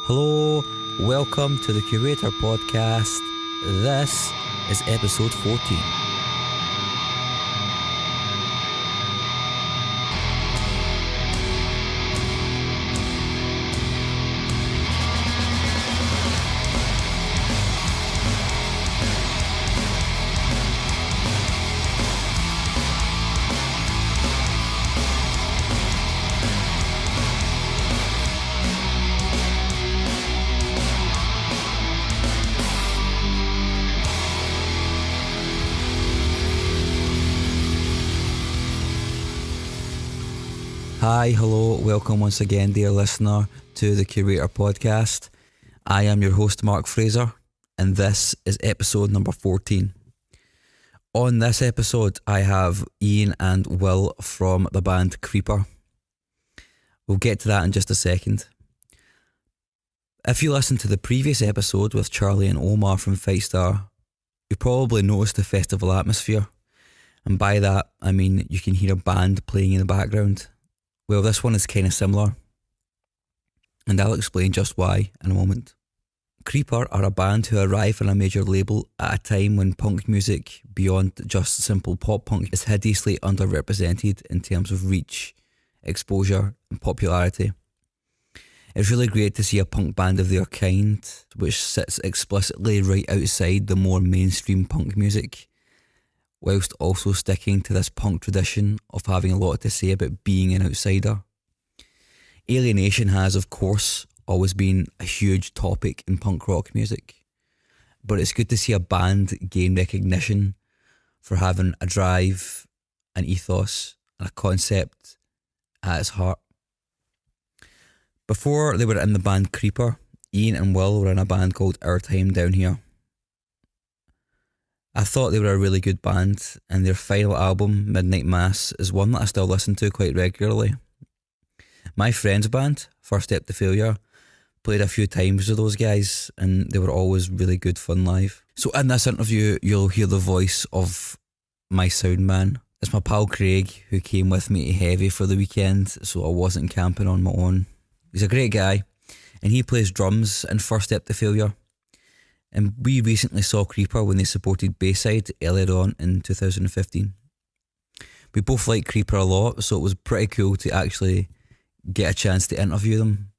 Hello, welcome to the Curator Podcast. This is episode 14. Hi, hello, welcome once again, dear listener, to the Curator Podcast. I am your host, Mark Fraser, and this is episode number 14. On this episode, I have Ian and Will from the band Creeper. We'll get to that in just a second. If you listened to the previous episode with Charlie and Omar from Fightstar, you probably noticed the festival atmosphere. And by that, I mean you can hear a band playing in the background. Well, this one is kind of similar, and I'll explain just why in a moment. Creeper are a band who arrive on a major label at a time when punk music, beyond just simple pop punk, is hideously underrepresented in terms of reach, exposure and popularity. It's really great to see a punk band of their kind, which sits explicitly right outside the more mainstream punk music, whilst also sticking to this punk tradition of having a lot to say about being an outsider. Alienation has, of course, always been a huge topic in punk rock music, but it's good to see a band gain recognition for having a drive, an ethos, and a concept at its heart. Before they were in the band Creeper, Ian and Will were in a band called Our Time Down Here. I thought they were a really good band, and their final album, Midnight Mass, is one that I still listen to quite regularly. My friend's band, First Step to Failure, played a few times with those guys, and they were always really good fun live. So in this interview, you'll hear the voice of my sound man. It's my pal Craig, who came with me to Heavy for the weekend, so I wasn't camping on my own. He's a great guy, and he plays drums in First Step to Failure. And we recently saw Creeper when they supported Bayside earlier on in 2015. We both like Creeper a lot, so it was pretty cool to actually get a chance to interview them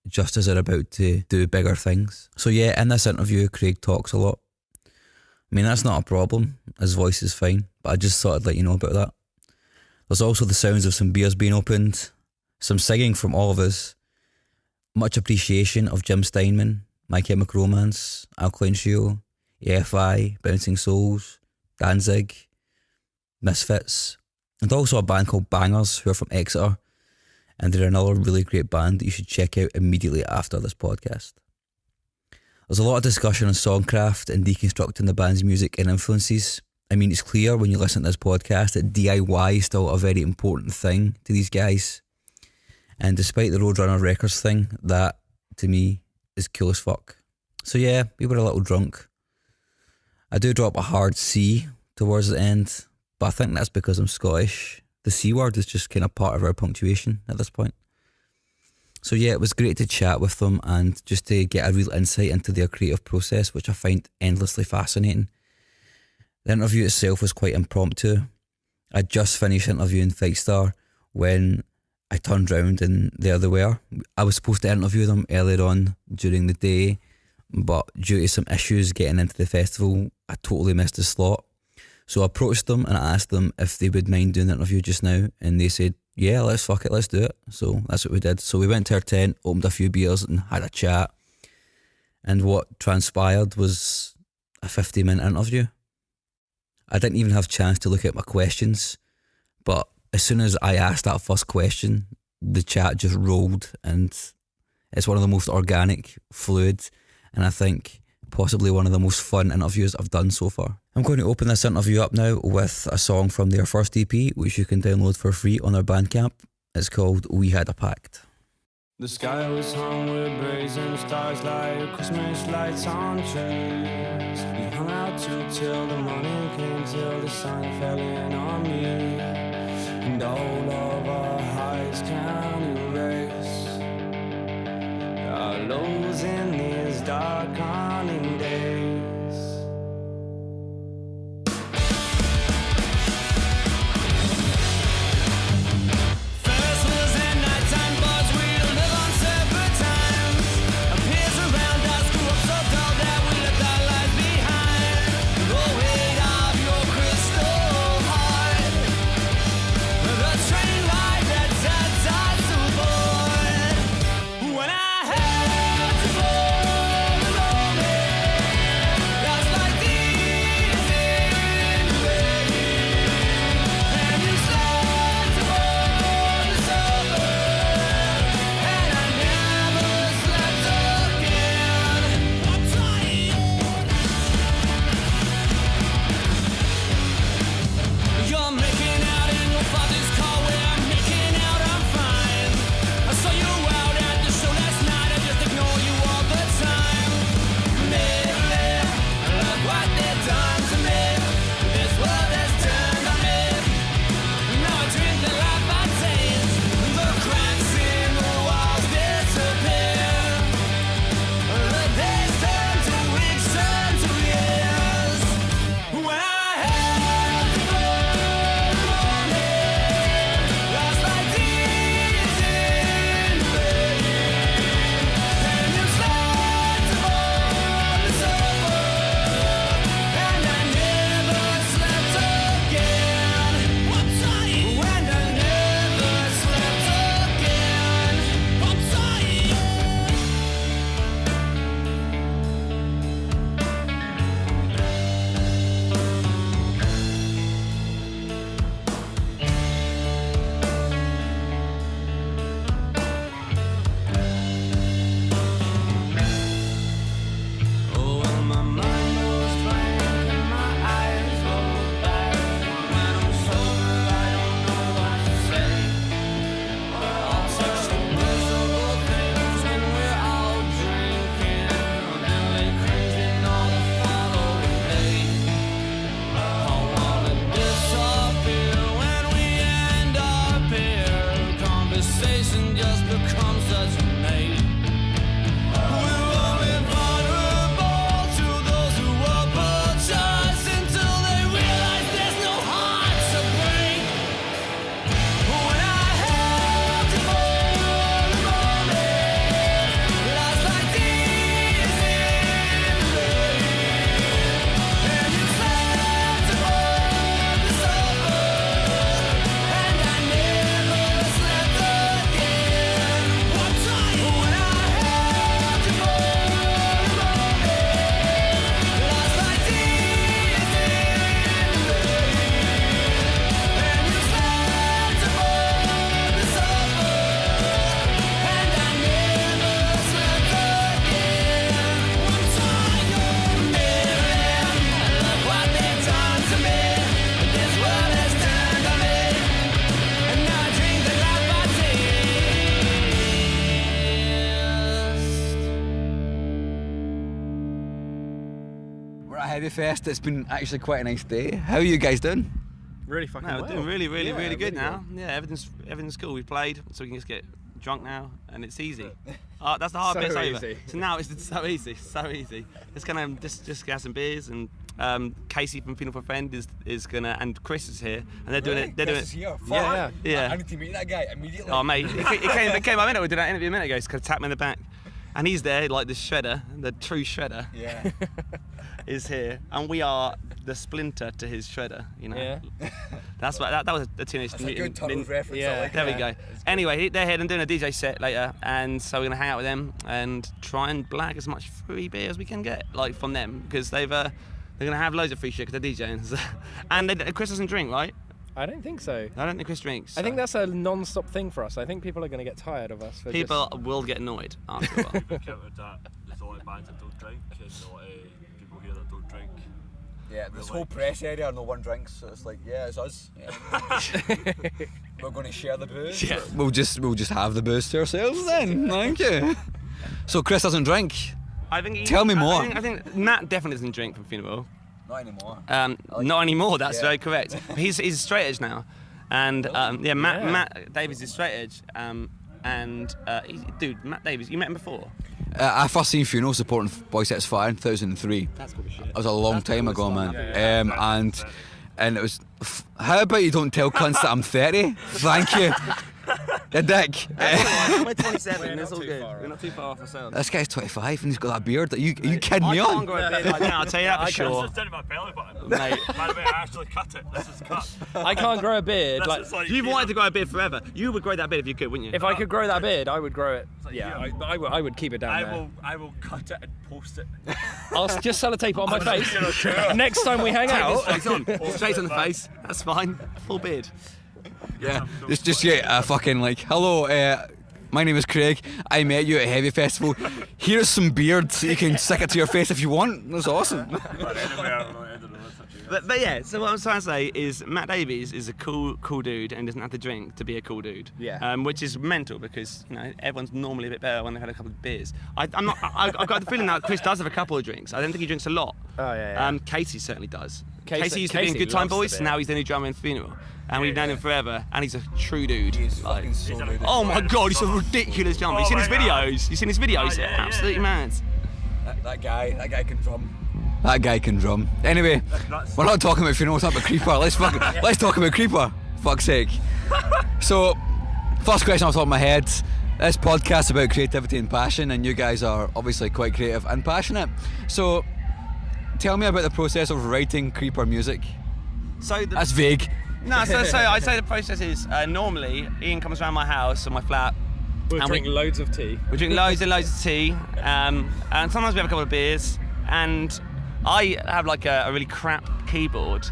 just as they're about to do bigger things. So yeah, in this interview, Craig talks a lot. I mean, that's not a problem. His voice is fine, but I just thought I'd let you know about that. There's also the sounds of some beers being opened, some singing from all of us, much appreciation of Jim Steinman, My Chemical Romance, Alkaline Trio, AFI, Bouncing Souls, Danzig, Misfits, and also a band called Bangers who are from Exeter, and they're another really great band that you should check out immediately after this podcast. There's a lot of discussion on songcraft and deconstructing the band's music and influences. I mean, it's clear when you listen to this podcast that DIY is still a very important thing to these guys, and despite the Roadrunner Records thing, that, to me, is cool as fuck. So yeah, we were a little drunk. I do drop a hard C towards the end, but I think that's because I'm Scottish. The C word is just kind of part of our punctuation at this point. So yeah, it was great to chat with them and just to get a real insight into their creative process, which I find endlessly fascinating. The interview itself was quite impromptu. I just finished interviewing Fightstar when I turned round and there they were. I was supposed to interview them earlier on during the day, but due to some issues getting into the festival, I totally missed the slot. So I approached them and I asked them if they would mind doing the interview just now, and they said, yeah, let's do it. So that's what we did. So we went to our tent, opened a few beers and had a chat, and what transpired was a 50-minute interview. I didn't even have a chance to look at my questions, but as soon as I asked that first question, the chat just rolled, and it's one of the most organic, fluid, and I think possibly one of the most fun interviews I've done so far. I'm going to open this interview up now with a song from their first EP, which you can download for free on their Bandcamp. It's called We Had a Pact. The sky was hung with brazen stars like Christmas lights on trees. We hung out till the morning came, till the sun fell in on me. And all of our highs can erase. lows in these dark haunting days. Heavy Fest. It's been actually quite a nice day. How are you guys doing? Really fucking well. We're doing really good really now. Good. Yeah, everything's cool. We played, so we can just get drunk now, and it's easy. That's the hard bit's over. Easy. So now it's so easy. Just gonna just get some beers, and Casey from Funeral for a Friend is gonna, and Chris is here, and they're doing it. They're doing it. Here. Yeah. I need to meet that guy immediately. Oh mate, he came a minute. We did that interview a minute ago. He's tapped me in the back. And he's there, like the shredder, the true shredder. Yeah. Is here, and we are the splinter to his shredder. You know. Yeah. That's what that was a Teenage That's a good Turtles reference. Yeah. Like there we go. Anyway, they're here and doing a DJ set later, and so we're gonna hang out with them and try and blag as much free beer as we can get, like from them, because they're gonna have loads of free shit because they're DJing. And Chris doesn't drink, right? I don't think so. I don't think Chris drinks. I think that's a non-stop thing for us. I think people are going to get tired of us. People will get annoyed after a while. We've counted that there's a lot of bands that don't drink and a lot of people here that don't drink. Yeah, this whole press area, no one drinks, so it's like, yeah, it's us. Yeah. We're going to share the booze. Yeah. We'll just have the booze to ourselves then. Thank you. So Chris doesn't drink. Tell me more. I think Matt definitely doesn't drink from Funeral. Not anymore. Not anymore. That's Yeah. very correct. He's straight edge now, and Matt Davies is straight edge. Matt Davies, you met him before. I first seen Funeral supporting Boy Sets Fire in 2003. That's cool shit. That was a long time ago, man. And it was. How about you don't tell cunts that I'm 30? Thank you. You dick. We're 27. We're It's not all too good. far We're not too far off ourselves. This guy's 25 and he's got that beard. Are you kidding me I on? can't grow a beard like that. I'll tell you that for This sure. is down to my belly button. Mate. By the way, I actually cut it. This is cut. I can't grow a beard. This Like, is like You've wanted to grow a beard forever. You would grow that beard if you could, wouldn't you? if I could grow that beard, I would grow it. like Yeah, you. I would keep it down there. I will cut it and post it. I'll just sellotape it on my face. You know, sure. Next time we hang out. Straight on. Straight on the face. That's fine. Full beard. Yeah, just fucking like, hello, my name is Craig. I met you at a Heavy Festival. Here's some beard so you can stick it to your face if you want. That's awesome. But anyway, I don't know, end of the list, actually. But yeah, so what I'm trying to say is Matt Davies is a cool dude and doesn't have to drink to be a cool dude. Yeah. Which is mental because, you know, everyone's normally a bit better when they've had a couple of beers. I've got the feeling that Chris does have a couple of drinks. I don't think he drinks a lot. Oh, yeah. Casey certainly does. Casey- Casey used to be in Casey Good Time loves the Boys, beer. now he's the new drummer in Funeral. And we've known him forever, and he's a true dude. Like, so good. oh my god, he's a ridiculous drummer. You've seen his my God. videos? You've seen his videos? yeah, Absolutely yeah. mad. That guy can drum. That guy can drum. Anyway, nuts. we're not talking about Funeral, we're talking about Creeper. Let's talk about Creeper. Fuck's sake. So, first question off the top of my head. This podcast's about creativity and passion, and you guys are obviously quite creative and passionate. So, tell me about the process of writing Creeper music. So That's vague. No, so I'd say the process is normally Ian comes around my house or my flat. We'll and drink loads of tea. We drink loads and loads of tea, and sometimes we have a couple of beers. And I have like a really crap keyboard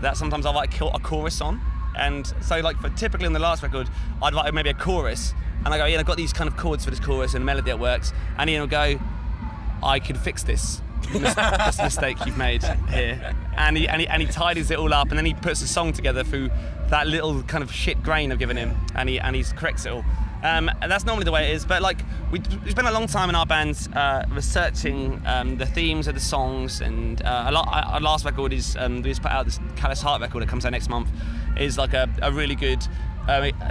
that sometimes I write a chorus on. And so like typically on the last record, I'd write maybe a chorus, and I go, Ian, I've got these kind of chords for this chorus and melody that works. And Ian will go, I can fix this. That's the mistake you've made here. And he tidies it all up, and then he puts a song together through that little kind of shit grain I've given him, and he corrects it all. And that's normally the way it is. But like we spent a long time in our bands researching the themes of the songs, and our last record is we just put out this Callous Heart record that comes out next month. Is like a really good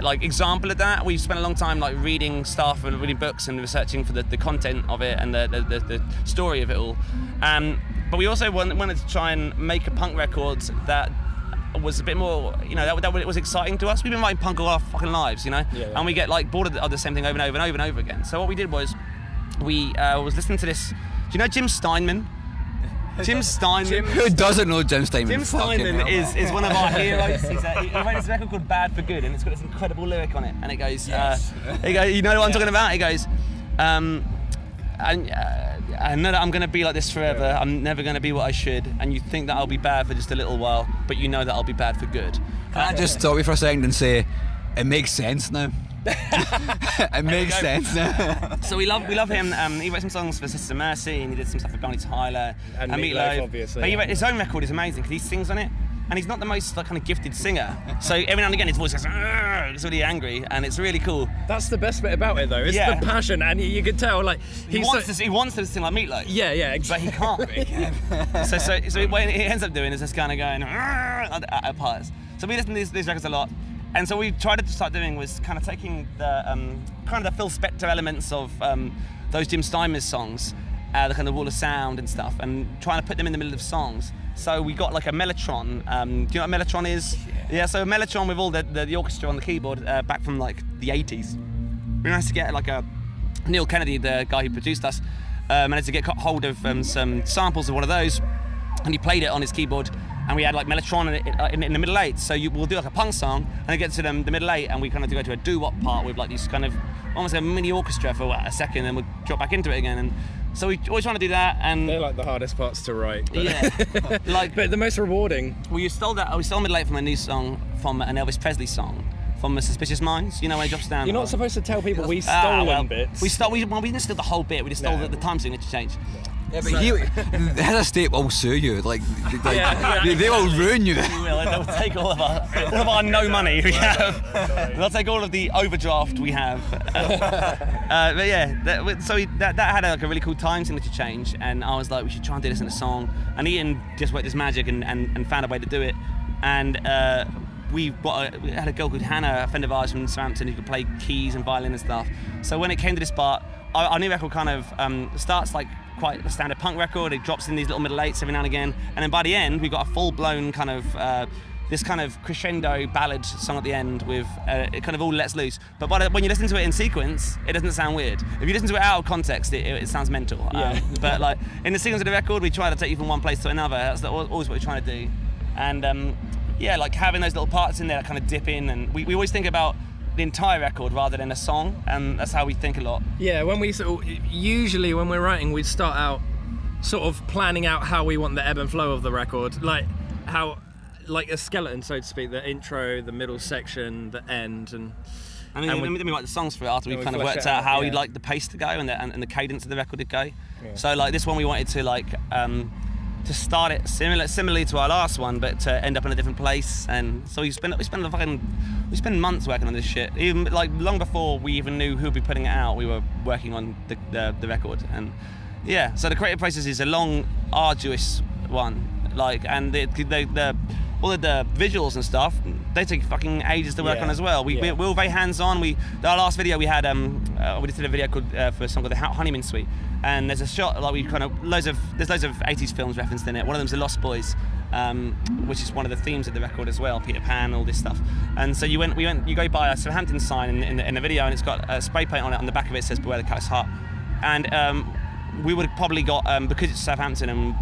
like example of that. We've spent a long time like reading stuff and reading books and researching for the content of it and the story of it all. But we also wanted to try and make a punk record that was a bit more, you know, that was exciting to us. We've been writing punk all our fucking lives, you know, and we get like bored of the same thing over and over and over and over again. So what we did was we was listening to this. Do you know Jim Steinman? Jim Steinman. Who doesn't know Jim Steinman? Jim Steinman is one of our heroes. He wrote this record called Bad for Good, and it's got this incredible lyric on it. And it goes, you know what I'm talking about? It goes, I know that I'm going to be like this forever. I'm never going to be what I should. And you think that I'll be bad for just a little while, but you know that I'll be bad for good. Can I just stop you for a second and say, it makes sense now. It makes sense now. So we love him. He wrote some songs for Sister Mercy, and he did some stuff for Bonnie Tyler And Meatloaf, obviously. But he wrote, his own record is amazing because he sings on it, and he's not the most like kind of gifted singer. So every now and again his voice goes, it's really angry, and it's really cool. That's the best bit about it, though. It's Yeah. the passion, and you can tell, like He wants to sing like Meatloaf. Yeah, But he can't be. so what he ends up doing is just kind of going at parts. So we listen to these records a lot. And so we tried to start doing was kind of taking the kind of the Phil Spector elements of those Jim Steinman songs, the kind of Wall of Sound and stuff, and trying to put them in the middle of songs. So we got like a mellotron. Do you know what a mellotron is? Yeah. So a mellotron with all the orchestra on the keyboard back from like the 80s. We managed to get like a Neil Kennedy, the guy who produced us, managed to get hold of some samples of one of those, and he played it on his keyboard. And we had like mellotron in the middle eight, so we'll do like a punk song, and it gets to the middle eight, and we kind of go to a doo-wop part with like these kind of almost like a mini orchestra for a second, and we'll drop back into it again. And so we always trying to do that. And they're like the hardest parts to write. But yeah, like but the most rewarding. we stole middle eight from a new song from an Elvis Presley song from Suspicious Minds. You know when he drops down. You're not supposed to tell people we stole bits. We didn't steal the whole bit. We just stole the time signature change. Yeah, but his estate will sue you. Like they will ruin you. They'll take all of our no money we have. They'll take all of the overdraft we have. But yeah, that had a really cool time signature change, and I was like, we should try and do this in a song. And Ian just worked his magic and found a way to do it. And we had a girl called Hannah, a friend of ours from Southampton, who could play keys and violin and stuff. So when it came to this part, our new record kind of starts like quite a standard punk record. It drops in these little middle eights every now and again, and then by the end we've got a full-blown kind of this kind of crescendo ballad song at the end with it kind of all lets loose. But when you listen to it in sequence, it doesn't sound weird. If you listen to it out of context, it sounds mental. But like in the sequence of the record, we try to take you from one place to another. That's always what we're trying to do. And like having those little parts in there that kind of dip in, and we always think about the entire record rather than a song, and that's how we think a lot. Yeah, usually when we're writing, we start out sort of planning out how we want the ebb and flow of the record, like a skeleton, so to speak, the intro, the middle section, the end, and then we write the songs for it after we've kind of worked out how we'd like the pace to go and the cadence of the record to go. Yeah. So like this one we wanted to like to start it similarly to our last one, but to end up in a different place. And so we spend months working on this shit. Even like long before we even knew who'd be putting it out, we were working on the record. And yeah, so the creative process is a long, arduous one. Like, and all of the visuals and stuff, they take fucking ages to work on as well. We're all very hands-on. Our last video we had, we did a video called for a song called The Honeymoon Suite, and there's a shot like we kind of there's loads of 80s films referenced in it. One of them's The Lost Boys, which is one of the themes of the record as well. Peter Pan, all this stuff. And so you go by a Southampton sign in the video, and it's got a spray paint on it. On the back of it says "Beware the Cat's Heart," and we would have probably got because it's Southampton and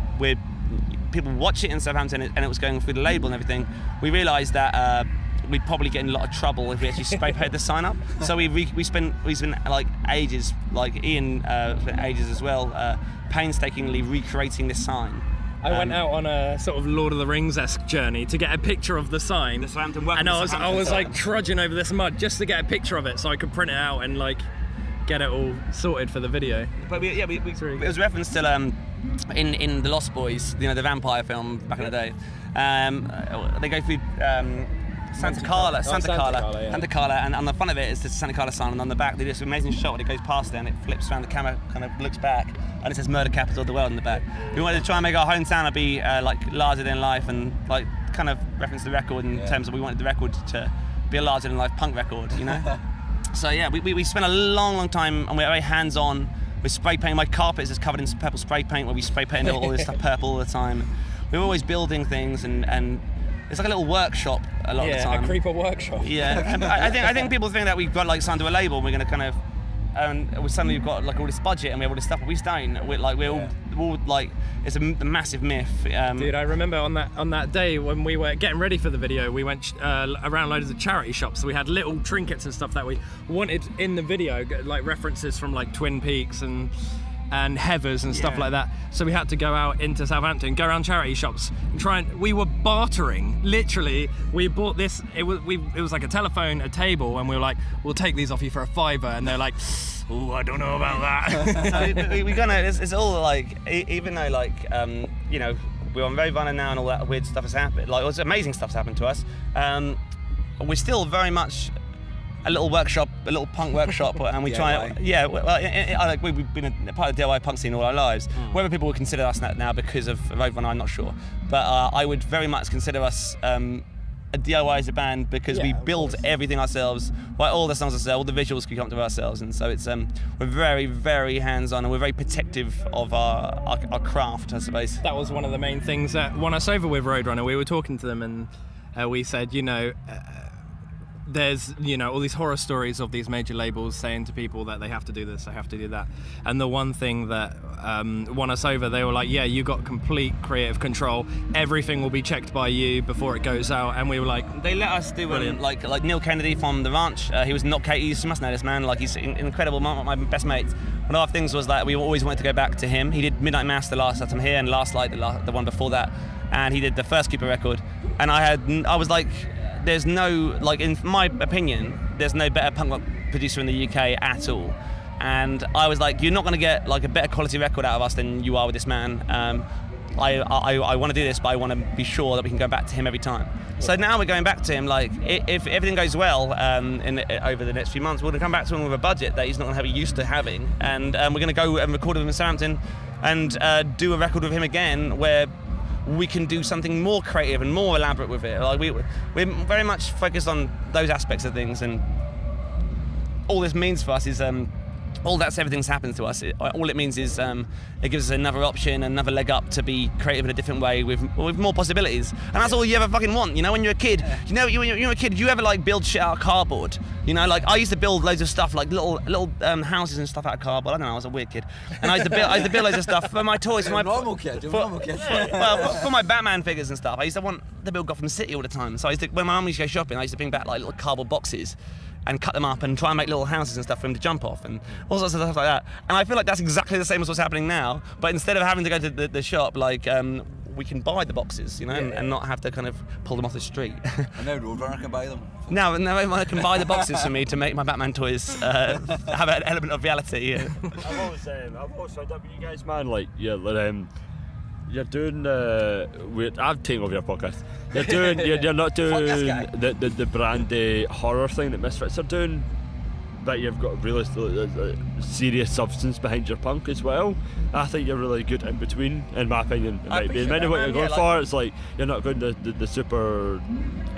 people watch it in Southampton and it was going through the label and everything, we realised that we'd probably get in a lot of trouble if we actually spray painted the sign up. So we spent like ages, like Ian spent ages as well, painstakingly recreating this sign. I went out on a sort of Lord of the Rings-esque journey to get a picture of the sign, and I was like trudging over this mud just to get a picture of it so I could print it out and like get it all sorted for the video. But it was referenced to in The Lost Boys, the vampire film back in the day. They go through Santa Carla, and on the front of it is the Santa Carla sign, and on the back they do this amazing shot where it goes past there and it flips around, the camera kind of looks back, and it says "Murder Capital of the World" in the back. We wanted to try and make our hometown be like larger than life, and like kind of reference the record in terms of we wanted the record to be a larger than life punk record, So yeah, we spent a long time, and we're very hands-on. We're spray painting. My carpet is just covered in purple spray paint, where we spray paint all this stuff purple all the time. We're always building things, and it's like a little workshop a lot of the time. Yeah, a creeper workshop. Yeah, and I think people think that we've got like signed to a label, and we're going to kind of, suddenly we've got like all this budget and we have all this stuff, but we don't. We're all like, it's a massive myth. Dude, I remember on that day when we were getting ready for the video, we went around loads of charity shops. So we had little trinkets and stuff that we wanted in the video, like references from like Twin Peaks and Heathers and stuff like that. So we had to go out into Southampton, go around charity shops and we were bartering. Literally, we bought this, it was like a telephone, a table, and we were like, we'll take these off you for $5, and they're like, oh, I don't know about that. So it's all like, even though like, we're on very violent now and all that weird stuff has happened, like amazing stuff's happened to us, we're still very much a little workshop, a little punk workshop, and we try. We've been a part of the DIY punk scene all our lives. Whether people would consider us that now because of Roadrunner, I'm not sure, but I would very much consider us a DIY as a band because we build everything ourselves, write all the songs ourselves, all the visuals we come up with ourselves, and so it's we're very, very hands-on, and we're very protective of our craft, I suppose. That was one of the main things that won us over with Roadrunner. We were talking to them, and we said, there's all these horror stories of these major labels saying to people that they have to do this, they have to do that, and the one thing that won us over, they were like, yeah, you got complete creative control, everything will be checked by you before it goes out. And we were like, they let us do like Neil Kennedy from The Ranch, he was not Katie, you must know this man, like he's incredible, my best mate. One of our things was that we always wanted to go back to him. He did Midnight Mass the last time here, and Last Light the one before that, and he did the first Cooper record, and I was like, there's no, like, in my opinion, there's no better punk rock producer in the UK at all. And I was like, you're not going to get like a better quality record out of us than you are with this man. I want to do this, but I want to be sure that we can go back to him every time. So now we're going back to him. Like, if everything goes well over the next few months, we're going to come back to him with a budget that he's not going to have used to having, and we're going to go and record with him in Southampton and do a record with him again where we can do something more creative and more elaborate with it. Like we're very much focused on those aspects of things, and all this means for us is everything's happened to us. All it means is it gives us another option, another leg up to be creative in a different way with more possibilities. And that's all you ever fucking want. You know, when you're a kid, when you're a kid, do you ever like build shit out of cardboard? You know, like I used to build loads of stuff, like little houses and stuff out of cardboard. I don't know, I was a weird kid, and I used to build loads of stuff for my toys. For my normal kid. Well, for my Batman figures and stuff, I used to want to build Gotham City all the time. So when my mum used to go shopping, I used to bring back like little cardboard boxes and cut them up and try and make little houses and stuff for him to jump off and all sorts of stuff like that. And I feel like that's exactly the same as what's happening now, but instead of having to go to the shop, like we can buy the boxes, you know, and not have to kind of pull them off the street. And now Roadrunner can buy them. Now everyone can buy the boxes for me to make my Batman toys have an element of reality. I've always found out with you guys, man, like you're doing I've taken over your podcast. You're not doing the brand horror thing that Misfits are doing, but you've got really serious substance behind your punk as well. I think you're really good in between, in my opinion. It might be what you're going for. It's like you're not going the super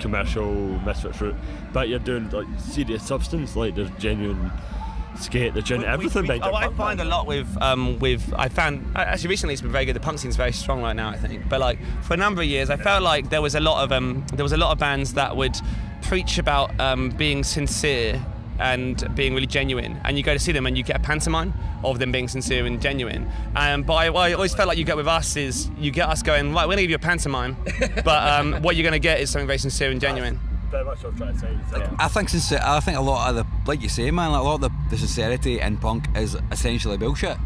commercial Misfits route, but you're doing like serious substance, like there's genuine skate, the genuine everything. I find a lot with I found actually recently it's been very good. The punk scene's very strong right now, I think. But like for a number of years, I felt like there was a lot of bands that would preach about being sincere and being really genuine, and you go to see them and you get a pantomime of them being sincere and genuine. But I always felt like you get with us is you get us going, right, we're gonna give you a pantomime, but what you're gonna get is something very sincere and genuine. Very much what I'm trying to say. I think a lot of the, like you say, man, like a lot of the sincerity in punk is essentially bullshit,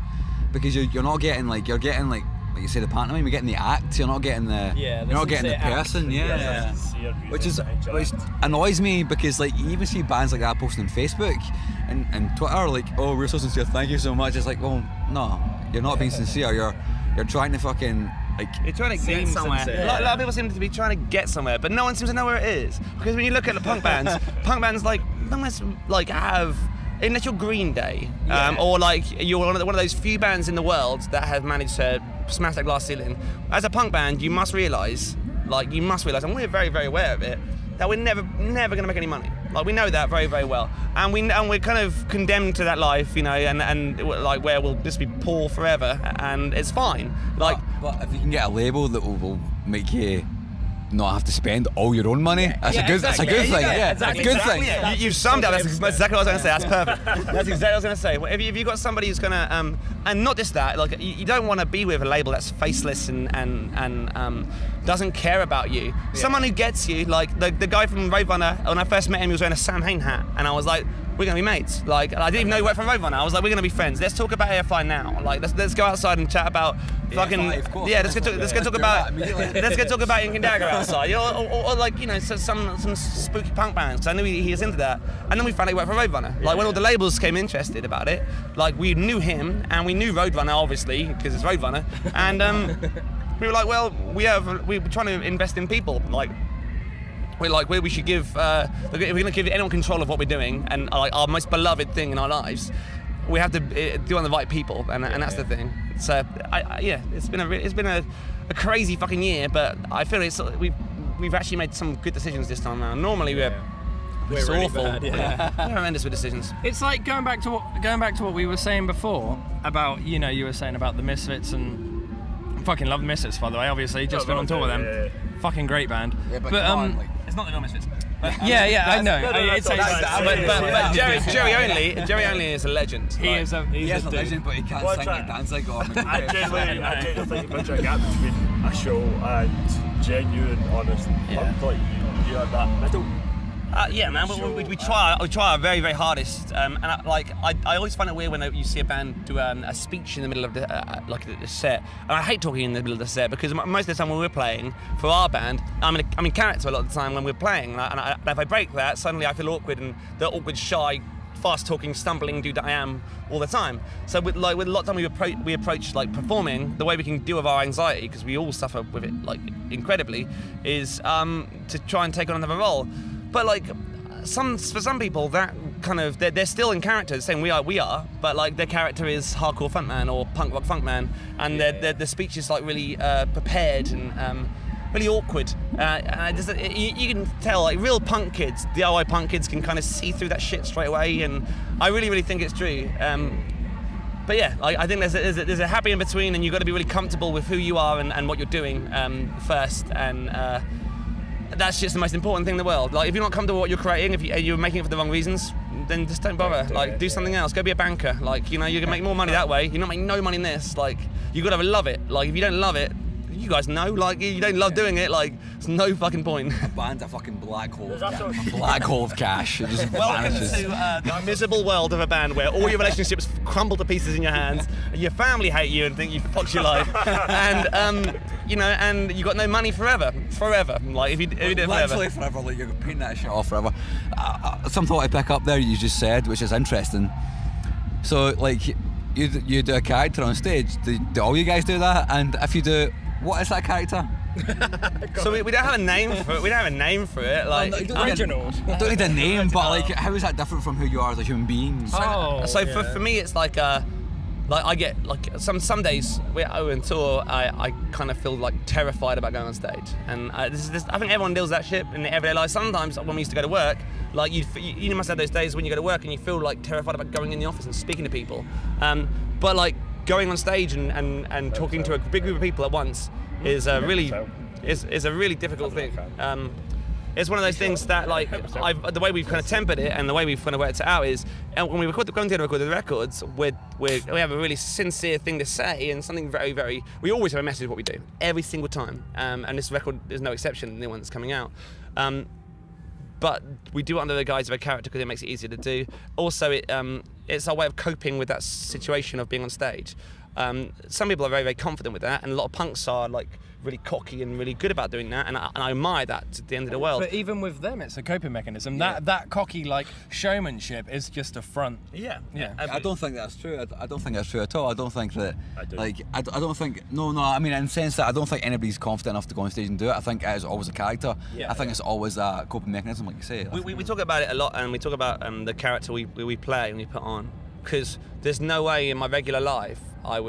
because you're not getting like you say, the pantomime, you're getting the act, you're not getting the person, which annoys me, because like you even see bands like that posting on Facebook and Twitter, like, oh, we're so sincere, thank you so much. It's like, well, no, you're not being sincere. You're trying to fucking like, you're trying to get somewhere. A lot of people seem to be trying to get somewhere, but no one seems to know where it is. Because when you look at the punk bands like unless like have, unless you're Green Day, or like you're one of those few bands in the world that have managed to smash that glass ceiling. As a punk band, you must realise, and we're very, very aware of it, that we're never going to make any money. Like, we know that very, very well, and we're kind of condemned to that life, you know, and like where we'll just be poor forever, and it's fine. Like, but if you can get a label that will make you not have to spend all your own money, that's a good thing. Exactly. Good thing. You've summed up. That's exactly what I was going to say. That's perfect. That's exactly what I was going to say. If you've got somebody who's going to, and not just that, like you don't want to be with a label that's faceless and doesn't care about you. Someone who gets you, like the guy from Roadrunner. When I first met him, he was wearing a Sam Hain hat, and I was like, we're gonna be mates. Like, I didn't even know he worked from Roadrunner. I was like, we're gonna be friends. Let's talk about AFI now. Like, let's go outside and chat about fucking let's go talk about Ink and Dagger outside, or like, you know, some spooky punk bands. Because I knew he was into that, and then we found out he worked for Roadrunner. Like, when all the labels came interested about it, like we knew him and we knew Roadrunner obviously because it's Roadrunner, and we were like, well, we're trying to invest in people, like. We're like, we should give, we're going to give anyone control of what we're doing, and like our most beloved thing in our lives, we have to do on the right people, and that's the thing. So, it's been a crazy fucking year, but I feel we've actually made some good decisions this time around. Normally we're really awful. Bad, we're horrendous with decisions. It's like going back to what we were saying before about, you know, you were saying about the Misfits, and I fucking love the Misfits, by the way. Obviously, just been on tour with them. Yeah. Fucking great band. Yeah, but it's not the real Misfits. I know. But Jerry Only is a legend. He is a legend, but he can't sing or dance like Gorman. I genuinely think there's a gap between a show and genuine, honest punk. Like, you are that middle. Yeah, man. We try our very, very hardest, and I always find it weird when you see a band do a speech in the middle of the set. And I hate talking in the middle of the set, because most of the time when we're playing for our band, I'm in character a lot of the time when we're playing, and if I break that, suddenly I feel awkward, and the awkward, shy, fast-talking, stumbling dude that I am all the time. So with a lot of time we approach like performing, the way we can deal with our anxiety, because we all suffer with it like incredibly, is to try and take on another role. But like for some people, that kind of they're still in character, saying we are, but like their character is hardcore frontman or punk rock frontman, and their speech is like really prepared, and really awkward. You can tell, like, real punk kids, DIY punk kids can kind of see through that shit straight away, and I really, really think it's true. But yeah, like, I think there's a happy in between, and you've got to be really comfortable with who you are and what you're doing first, and that's just the most important thing in the world. Like, if you're not comfortable with what you're creating, if you're making it for the wrong reasons, then just don't bother. Like, do something else. Go be a banker. Like, you know, you can make more money that way. You're not making no money in this. Like, you got to love it. Like, if you don't love it, you guys know, like, you don't love doing it, like, there's no fucking point. A band's a fucking black hole. A black hole of cash. It just Welcome vanishes. to the miserable world of a band where all your relationships crumble to pieces in your hands, and your family hate you and think you fucked your life, and you know, and you got no money forever. Like, if you do it Literally forever, like, you're painting that shit off forever. Some thought I pick up there you just said, which is interesting. So, like, you do a character on stage. Do all you guys do that? And if you do, what is that character? So we don't have a name for it. We don't have a name for it. Like, Original. I don't need a name, but like, how is that different from who you are as a human being? For me, it's like I get, like, some days we're on tour, I kind of feel like terrified about going on stage, and I think everyone deals with that shit in their everyday life. Sometimes when we used to go to work, like, you must have those days when you go to work and you feel like terrified about going in the office and speaking to people, but like going on stage and talking to a big group of people at once is a really difficult thing. It's one of those things that, like, the way we've kind of tempered it and the way we've kind of worked it out is, when we record the records, we have a really sincere thing to say and something very, very. We always have a message of what we do every single time, and this record is no exception. The one that's coming out, but we do it under the guise of a character because it makes it easier to do. Also, it's our way of coping with that situation of being on stage. Some people are very, very confident with that, and a lot of punks are, like, really cocky and really good about doing that, and I admire that to the end of the world. But even with them, it's a coping mechanism. That cocky, like, showmanship is just a front. Yeah. I don't think that's true. I don't think that's true at all. I don't think that. I do. Like, I don't think. No. I mean, in the sense that I don't think anybody's confident enough to go on stage and do it. I think it is always a character. Yeah, I think it's always a coping mechanism, like you say. We talk about it a lot, and we talk about the character we play and we put on, because there's no way in my regular life I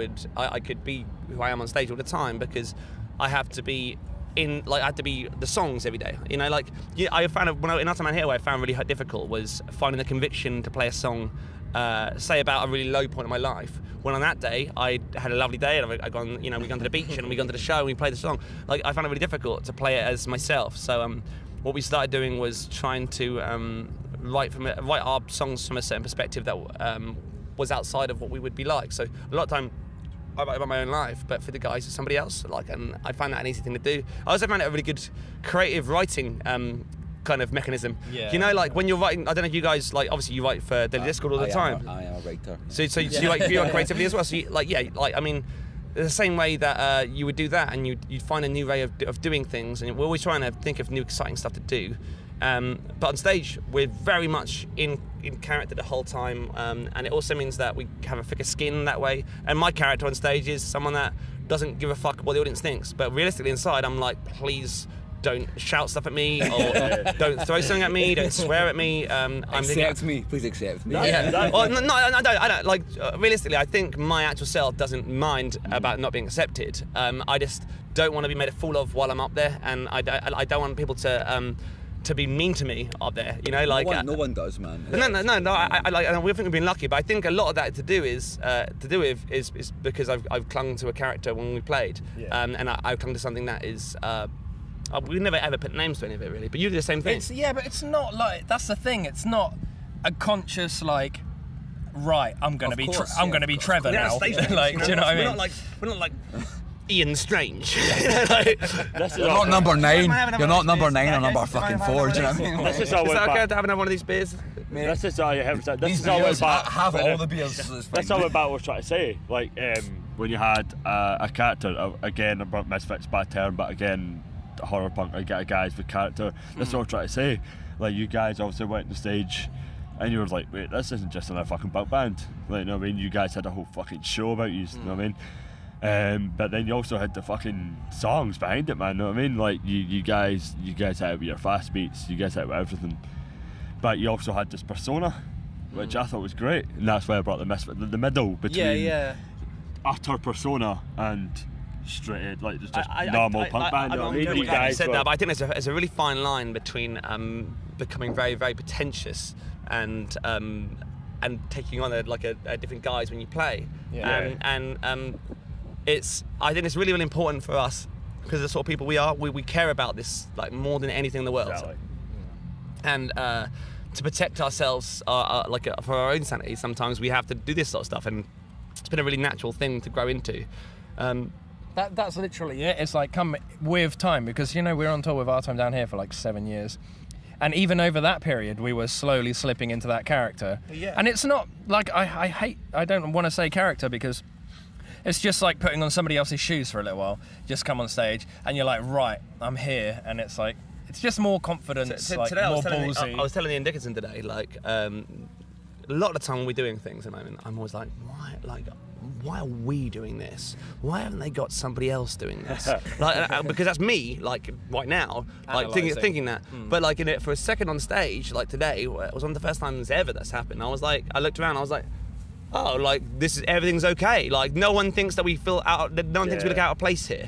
could be who I am on stage all the time, because I have to be I had to be the songs every day. You know, like, I found in Our Time Here, what I found really difficult was finding the conviction to play a song, say about a really low point in my life. When on that day I had a lovely day and we'd gone to the beach and we'd gone to the show and we played the song. Like, I found it really difficult to play it as myself. So what we started doing was trying to write our songs from a certain perspective that was outside of what we would be like. So a lot of time I write about my own life, but for the guys it's somebody else. Like, and I find that an easy thing to do. I also found it a really good creative writing kind of mechanism. Yeah. You know, like, when you're writing, I don't know if you guys, like, obviously you write for Daily Discord all the time. I am a writer. So you write creativity as well. So I mean, the same way that you would do that, and you'd find a new way of doing things, and we're always trying to think of new exciting stuff to do. But on stage, we're very much in character the whole time, and it also means that we have a thicker skin that way. And my character on stage is someone that doesn't give a fuck what the audience thinks, but realistically inside, I'm like, please don't shout stuff at me, or don't throw something at me, don't swear at me. Please accept me. Yeah. Well, no, I don't. Like, realistically, I think my actual self doesn't mind about not being accepted. I just don't want to be made a fool of while I'm up there, and I don't want people to be mean to me up there, you know, like. No one does, man. No. I we think we've been lucky, but I think a lot of that to do with because I've clung to a character when we played, and I've clung to something that is. We never ever put names to any of it, really, but you do the same thing. But it's not like, that's the thing. It's not a conscious, like, right, I'm going to be Trevor now. Like, do you know what I mean? We're not like Ian Strange. You're not number 9. You're not number 9 or number fucking 4. Do you know what I mean? This is all Is that about. okay to have another one of these beers? This is all you have. This These is all beers, about. have all the beers. That's all about what I was trying to say. Like, when you had a character, again, I Misfits bad term, but again, horror punk, I get a guys with character. That's what I'm trying to say. Like, you guys obviously went on the stage and you were like, wait, this isn't just another fucking punk band. Like, you know what I mean? You guys had a whole fucking show about you, you know what I mean? But then you also had the fucking songs behind it, man, you know what I mean? Like, you guys had it with your fast beats, you guys had it with everything. But you also had this persona, which I thought was great, and that's why I brought the middle between utter persona and straight, like just normal punk band. I'm You guys said were- that, but I think there's a really fine line between becoming very, very pretentious and taking on a different guise when you play. Yeah. I think it's really, really important for us because the sort of people we are. We care about this like more than anything in the world. Exactly. And to protect ourselves, for our own sanity, sometimes we have to do this sort of stuff, and it's been a really natural thing to grow into. That's literally it. It's like come with time, because we're on tour with Our Time Down Here for like 7 years, and even over that period we were slowly slipping into that character. Yeah. And it's not like I don't want to say character, because it's just like putting on somebody else's shoes for a little while. Just come on stage and you're like, right, I'm here, and it's like it's just more confidence, like today more ballsy. I was telling Ian Dickinson today, a lot of the time when we're doing things at the moment, I'm always like, why are we doing this? Why haven't they got somebody else doing this? Because that's me, right now, thinking that. But for a second on stage, like today, it was one of the first times ever that's happened. I looked around, I was like, oh, everything's okay. No one thinks that we feel no one thinks we look out of place here.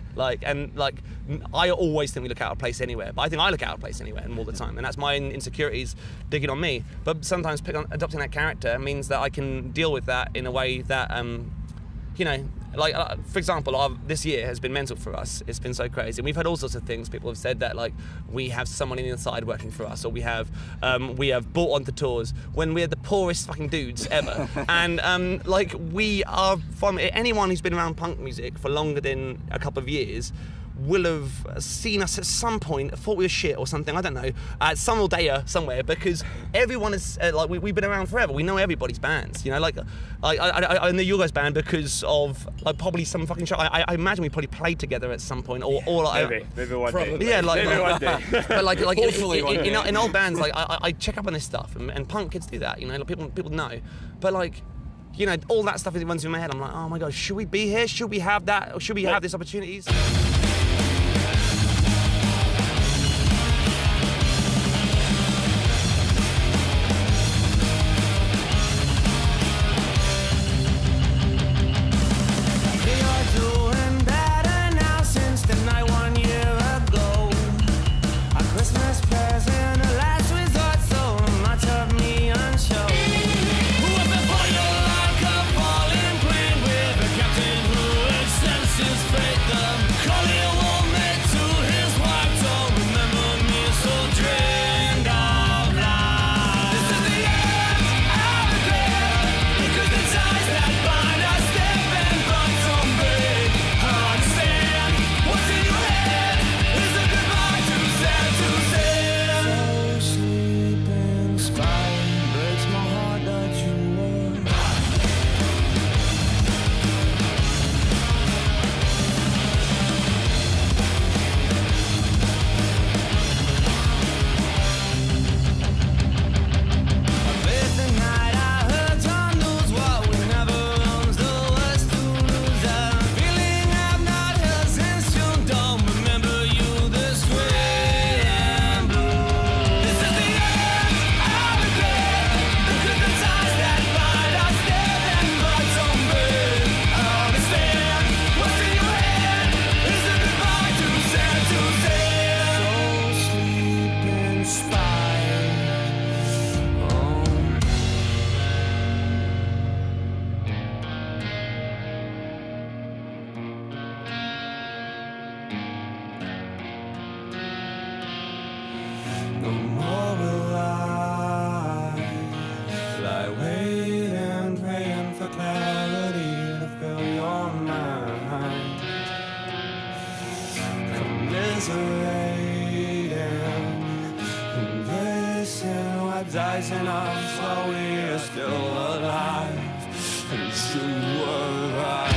I always think we look out of place anywhere, but I think I look out of place anywhere and all the time, and that's my insecurities digging on me. But sometimes adopting that character means that I can deal with that in a way that, for example, this year has been mental for us. It's been so crazy. And we've had all sorts of things. People have said that we have someone in the inside working for us, or we have bought onto tours when we're the poorest fucking dudes ever. And we are from anyone who's been around punk music for longer than a couple of years will have seen us at some point, thought we were shit or something, I don't know, at some day somewhere, because everyone is, we've been around forever, we know everybody's bands, I know your guys' band because of, probably some fucking show, I imagine we probably played together at some point, or maybe one day. Yeah, maybe one day. But Hopefully one day. in old bands, I check up on this stuff, and punk kids do that, people know, but all that stuff runs through my head. I'm like, oh my god, should we be here? Should we have that? Or should we have these opportunities? Dicing us while we are still alive, and to arrive.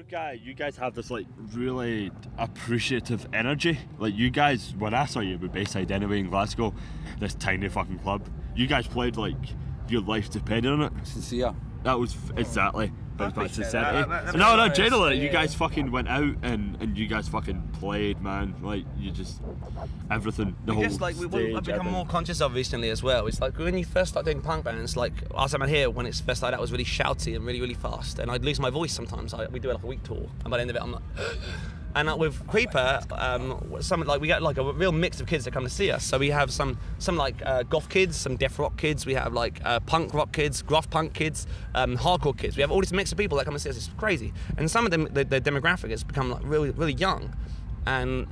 guys have this like really appreciative energy. Like you guys, when I saw you at Bayside anyway in Glasgow, this tiny fucking club, you guys played like your life depended on it. Sincere. That was exactly. But sincerity. that. No, generally, you guys fucking went out and you guys fucking played, man. Like you just everything. The whole Just like stage, I've become everything. more conscious of recently as well. It's like when you first start doing punk bands, like our time out here when it's first started out was really shouty and really, really fast, and I'd lose my voice sometimes. We do like a week tour, and by the end of it, I'm like. And with Creeper, we get like a real mix of kids that come to see us. So we have some like goth kids, some death rock kids. We have like punk rock kids, gruff punk kids, hardcore kids. We have all this mix of people that come and see us. It's crazy. And some of them, the demographic has become like really, really young. And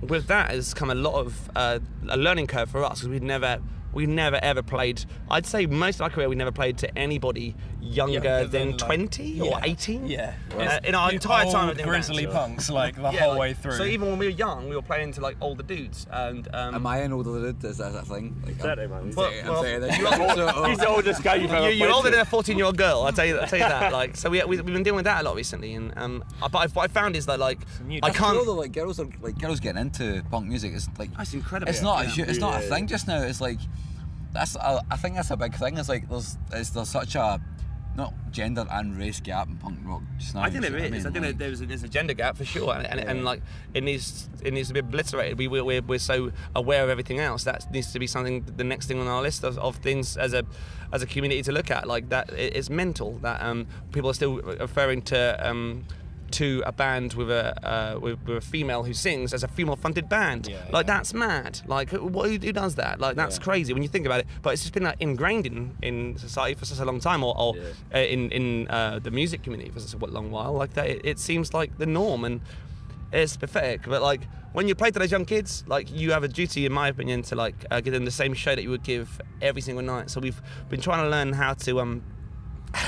with that has come a lot of a learning curve for us because we never ever played. I'd say most of our career we never played to anybody younger than 20 or 18. Yeah. In our entire time of doing grizzly bands. punks, like the whole way through. So even when we were young, we were playing to like older dudes. And Am I an older dude? Is that a thing? Like, 30, man. I'm Well, 30 then. He's the oldest guy you've ever you're played older to. than a 14-year-old girl. I'll tell you that. Like, so we've been dealing with that a lot recently. And but what I found is that like I can't. Although like girls getting into punk music is like That's incredible. it's not it's not a Yeah. thing just now. It's like I think that's a big thing. It's like there's such a not gender and race gap in punk rock just now. I think there you know is. what I think Like, there's a gender gap for sure, and like it needs to be obliterated. We're so aware of everything else. That needs to be something. The next thing on our list of things as a community to look at. Like that, it's mental that people are still referring to a band with a female who sings as a female-fronted band. That's mad. Like who does that? Like that's crazy when you think about it. But it's just been like ingrained in society for such a long time, or in the music community for such a long while. Like that, it seems like the norm, and it's pathetic. But like when you play to those young kids, like you have a duty, in my opinion, to like give them the same show that you would give every single night. So we've been trying to learn how to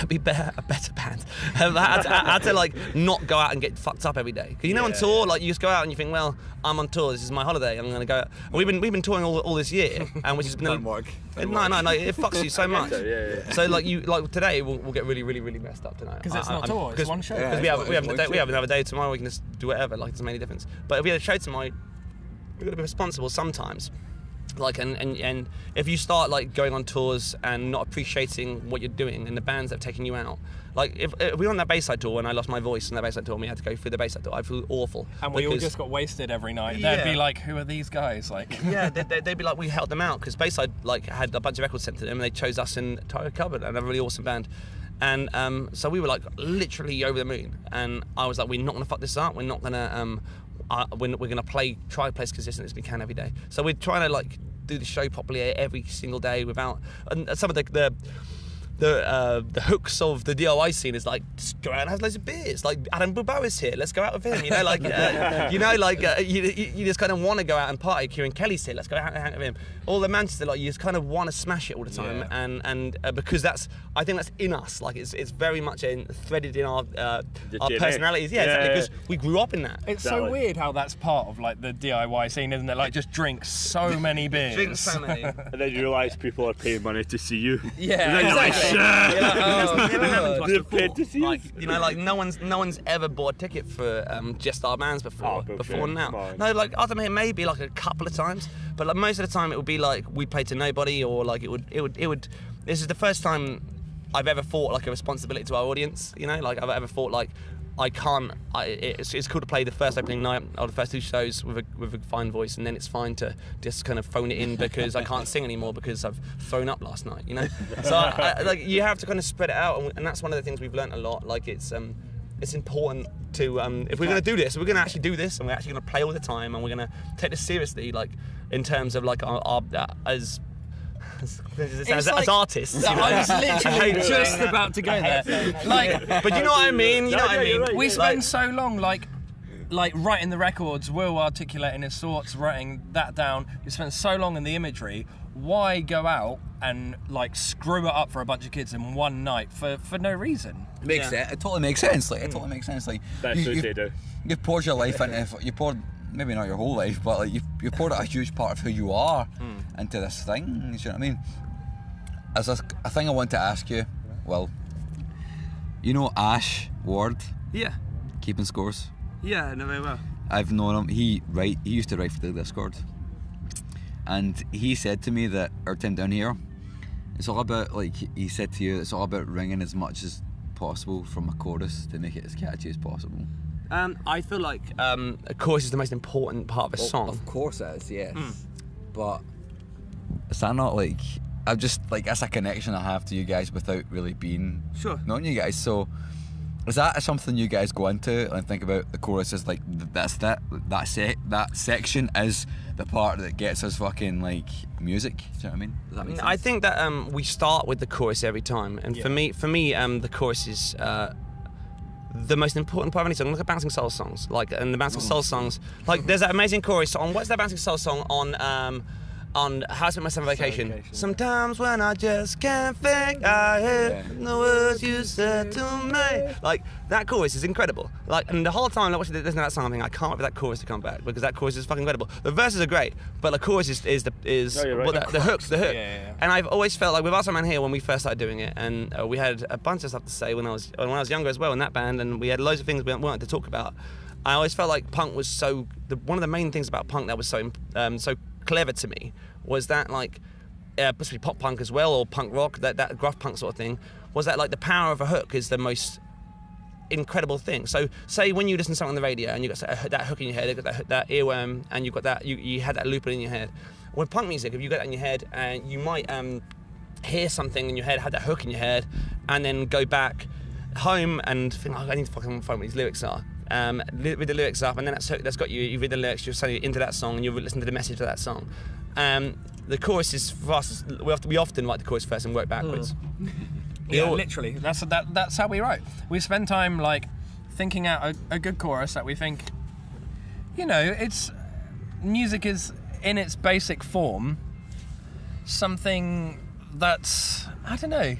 be a better band. How to like not go out and get fucked up every day. Cause on tour, like you just go out and you think, well, I'm on tour. This is my holiday. I'm gonna go. And we've been touring all this year, and which has been Doesn't work. No, it fucks you so much. Yeah. So like today, we'll get really, really, really messed up tonight. Because it's not tour, it's one show. Yeah. Because we have another day tomorrow. We can just do whatever. Like it doesn't make any difference. But if we had a show tomorrow, we've got to be responsible sometimes. Like and if you start like going on tours and not appreciating what you're doing and the bands that have taken you out, like if we were on that Bayside tour and I lost my voice on that Bayside tour and we had to go through the Bayside tour, I feel awful. And we all just got wasted every night. Yeah. They'd be like, who are these guys? Like, yeah, they'd be like, we helped them out because Bayside like had a bunch of records sent to them and they chose us in Tyler Cupboard, and a really awesome band. And so we were like literally over the moon, and I was like, we're not gonna fuck this up. We're not gonna we're gonna try to play as consistent as we can every day. So we're trying to like do the show properly every single day without. And some of the hooks of the DIY scene is like just go out and have loads of beers. Like Adam Boubou is here, let's go out with him. You just kind of want to go out and party. Kieran Kelly's here, let's go out and hang out with him. All the Manchester, like you just kind of want to smash it all the time, and because I think that's in us. Like it's very much threaded in our personalities. Yeah, exactly. Because we grew up in that. it's so weird how that's part of like the DIY scene, isn't it? Like just drink so many beers. Drink so many. And then you realise people are paying money to see you. Yeah, You're like, exactly. That's never happened to us They're before. paid to see us. Like no one's ever bought a ticket for just our bands before now. Come on. No, like other than maybe like a couple of times, but like most of the time it would be like we played to nobody, or like it would. This is the first time I've ever thought like a responsibility to our audience. Like I've ever thought like it's cool to play the first opening night or the first two shows with a fine voice, and then it's fine to just kind of phone it in because I can't sing anymore because I've thrown up last night. So like you have to kind of spread it out, and that's one of the things we've learnt a lot. Like it's important to if we're going to do this, we're going to actually do this, and we're actually going to play all the time, and we're going to take this seriously, like in terms of like our as artists. I was literally just about to go there. Like, But you know what I mean? You know what I mean? right. we spend so long like writing the records, Will articulating his thoughts, writing that down. You spend so long in the imagery. Why go out and like screw it up for a bunch of kids in one night for no reason? Makes sense. It totally makes sense. Like it totally makes sense. Like That's what they do. you've poured your life into. You poured maybe not your whole life, but like you've poured a huge part of who you are into this thing. You know what I mean? As a thing I want to ask you. Well, Ash Ward. Yeah. keeping scores. Yeah, no, very well. I've known him. He used to write for the Discord, and he said to me that our time down here, it's all about, like he said to you, it's all about ringing as much as possible from a chorus to make it as catchy as possible. I feel like a chorus is the most important part of a song. Of course it is, yes. But is that not like, I've just like, that's a connection I have to you guys without really being knowing you guys. So is that something you guys go into and think about the chorus as like that section is the part that gets us fucking like music? Do you know what I mean? Does that make sense? I think that we start with the chorus every time, and for me, the chorus is the most important part of any song. Look at Bouncing Soul songs, and the Bouncing Soul songs, there's that amazing chorus on, what's that Bouncing Soul song on How I Spent My Summer Vacation. Sometimes when I just can't think, I hear the words you said to me. Like, that chorus is incredible. Like, and the whole time I watch listening to that song, I think I can't wait for that chorus to come back, because that chorus is fucking incredible. The verses are great, but the chorus is the hook. Yeah. And I've always felt like with Us Man Here, when we first started doing it, and we had a bunch of stuff to say when I was younger as well in that band, and we had loads of things we wanted to talk about. I always felt like punk was one of the main things about punk that was so clever to me was that, like, especially pop punk as well, or punk rock, that gruff punk sort of thing, was that, like, the power of a hook is the most incredible thing. So say when you listen to something on the radio and you got that hook in your head, you got that earworm, and you've got that, you had that loop in your head. With punk music, if you got that in your head, and you might hear something in your head, have that hook in your head, and then go back home and think, I need to fucking find what these lyrics are. Read the lyrics up, and then that's got you. You read the lyrics, you're suddenly into that song, and you listen to the message of that song. The chorus is, for us, we often write the chorus first and work backwards. Yeah, literally. That's how we write. We spend time like thinking out a good chorus that we think, it's music is in its basic form something that's, I don't know.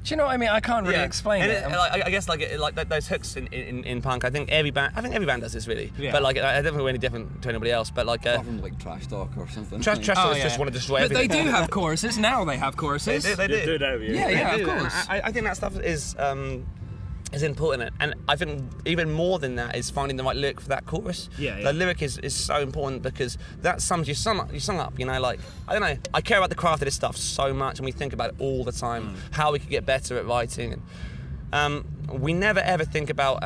Do you know what I mean? I can't really explain it. I guess like those hooks in punk. I think every band does this really. Yeah. But like I don't think we're any different to anybody else. But like apart from like Trash Talk or something. Trash Talk just want to destroy everything. But they do have choruses now. They have choruses. They do. Yeah, of course. I think that stuff is important, and I think even more than that is finding the right lyric for that chorus. The lyric is so important, because that sums you sum up. Like, I don't know, I care about the craft of this stuff so much, and we think about it all the time, how we could get better at writing, and we never ever think about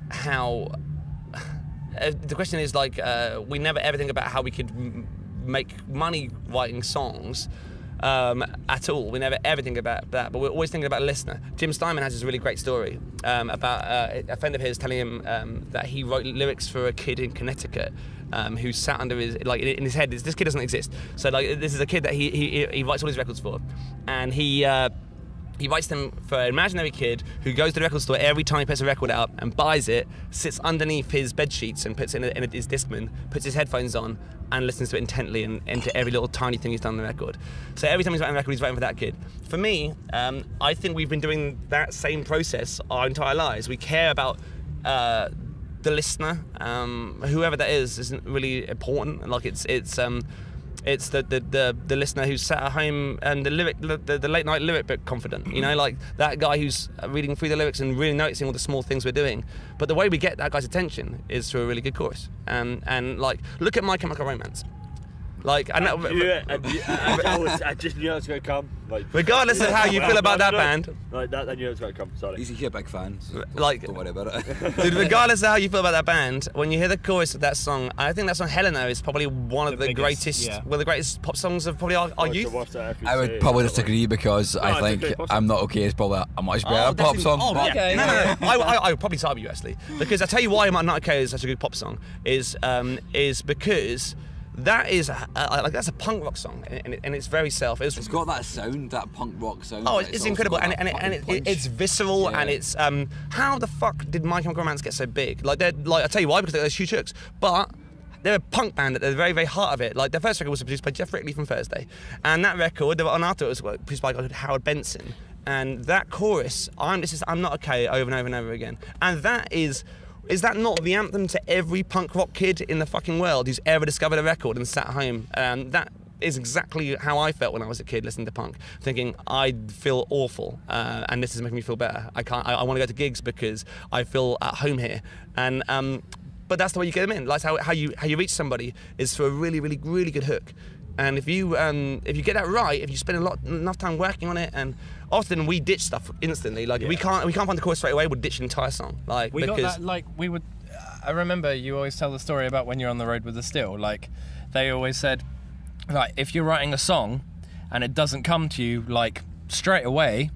how the question is like we never ever think about how we could make money writing songs at all. We never ever think about that, but we're always thinking about a listener. Jim Steinman has this really great story about a friend of his telling him that he wrote lyrics for a kid in Connecticut who sat under his, like, in his head, this kid doesn't exist. So like, this is a kid that he writes all his records for, and he writes them for an imaginary kid who goes to the record store every time he puts a record out and buys it, sits underneath his bed sheets and puts it in his Discman, puts his headphones on, and listens to it intently and into every little tiny thing he's done on the record. So every time he's writing a record, he's writing for that kid. For me, I think we've been doing that same process our entire lives. We care about the listener, whoever that is, isn't really important. Like it's the listener who's sat at home and the late night lyric book confident, like that guy who's reading through the lyrics and really noticing all the small things we're doing. But the way we get that guy's attention is through a really good chorus. And like, look at My Chemical Romance. Like, I just knew it was going to come. Like, regardless of how you feel about that band. Like that, I knew it was going to come. Sorry. He's a big fan. So like, don't worry about it. Dude, regardless of how you feel about that band, when you hear the chorus of that song, I think that song Helena is probably one of the greatest, one of the greatest pop songs of probably our youth. I would probably disagree, because I think I'm Not Okay is probably a much better pop song. Oh, okay. No. I would probably side with you actually, because I tell you why Not Okay is such a good pop song is because that is that's a punk rock song, and it's very It's got that sound, that punk rock sound. Oh, it's incredible, and it's visceral, and it's how the fuck did My Chemical Romance get so big? Like, I tell you why, because they're huge hooks, but they're a punk band at the very, very heart of it. Like, their first record was produced by Jeff Rickley from Thursday, and that record, on after it was produced by a guy called Howard Benson, and that chorus, I'm Not Okay, over and over and over again, and that is that not the anthem to every punk rock kid in the fucking world who's ever discovered a record and sat home? That is exactly how I felt when I was a kid listening to punk, thinking I feel awful, and this is making me feel better. I want to go to gigs because I feel at home here, and but that's the way you get them in. Like how you reach somebody is through a really, really, really good hook. And if you get that right, if you spend enough time working on it, and often we ditch stuff instantly. Like we can't find the chorus straight away. We'll ditch an entire song. Like got that. Like we would. I remember you always tell the story about when you're on the road with the Still. Like they always said, like if you're writing a song and it doesn't come to you like straight away,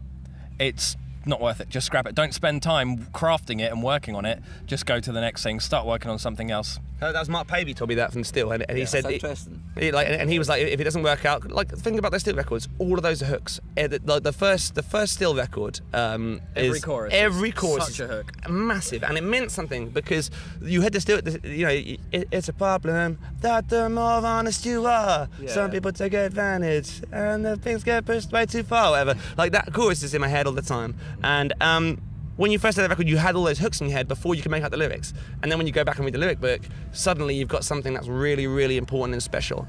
it's not worth it. Just scrap it. Don't spend time crafting it and working on it. Just go to the next thing. Start working on something else. That was Mark Pavey told me that from Still, and he said, interesting. And he was like, if it doesn't work out, like think about those Still records, all of those are hooks. The first Still record, every chorus is such a hook, massive, and it meant something because you had to Still, it's a problem that the more honest you are, some people take advantage, and the things get pushed way too far, whatever. Like that chorus is in my head all the time, and when you first did that record, you had all those hooks in your head before you could make out the lyrics. And then when you go back and read the lyric book, suddenly you've got something that's really, really important and special.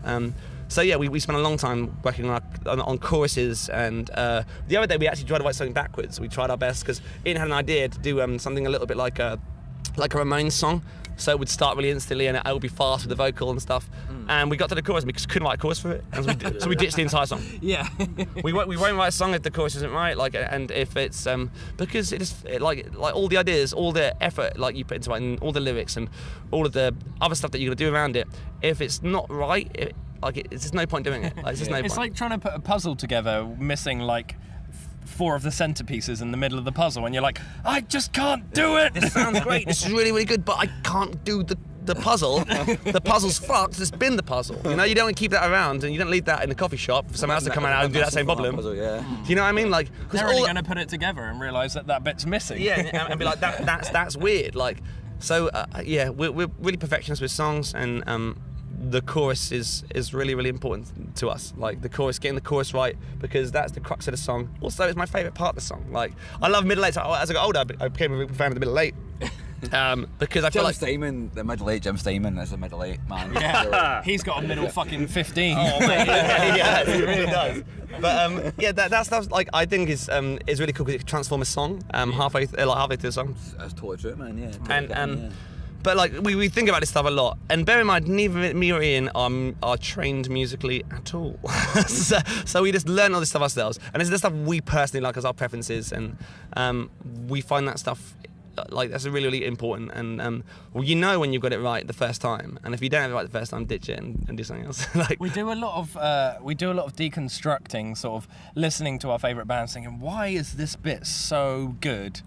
So yeah, we spent a long time working on choruses, and the other day we actually tried to write something backwards. We tried our best because Ian had an idea to do something a little bit like a Ramones song. So it would start really instantly and it would be fast with the vocal and stuff. And we got to the chorus and we just couldn't write a chorus for it. And so we ditched the entire song. Yeah. we won't write a song if the chorus isn't right. Like, and if it's because like all the ideas, all the effort like you put into it, and all the lyrics and all of the other stuff that you're gonna do around it. If it's not right, it's just no point doing it. Like, it's just no point. It's like trying to put a puzzle together, missing like 4 of the centerpieces in the middle of the puzzle, and you're like, I just can't do it. This sounds great. This is really, really good, but I can't do the puzzle. The puzzle's fucked. Just bin the puzzle. You know, you don't want to keep that around, and you don't leave that in the coffee shop for someone else to come out and do that same problem. Puzzle, yeah. Do you know what I mean? Like, they're really going to put it together and realise that bit's missing. Yeah, and be like, that's weird. Like, so yeah, we're really perfectionists with songs, and the chorus is really, really important to us. Like the chorus, getting the chorus right, because that's the crux of the song. Also, it's my favourite part of the song. Like, I love middle eight. As I got older, I became a big fan of the middle eight. Because I feel like Steinman, the middle eight, Jim Steinman is a middle eight man. Yeah, he's got a middle fucking 15. Oh man, yeah, he really does. But yeah, that stuff like I think is really cool because it can transform a song halfway through the song. That's totally true, man. Yeah. And but like we think about this stuff a lot, and bear in mind, neither me or Ian are trained musically at all. so we just learn all this stuff ourselves, and it's the stuff we personally like as our preferences, and we find that stuff like that's really, really important. And well, you know when you've got it right the first time, and if you don't have it right the first time, ditch it and do something else. Like we do a lot of deconstructing, sort of listening to our favourite bands, thinking, why is this bit so good?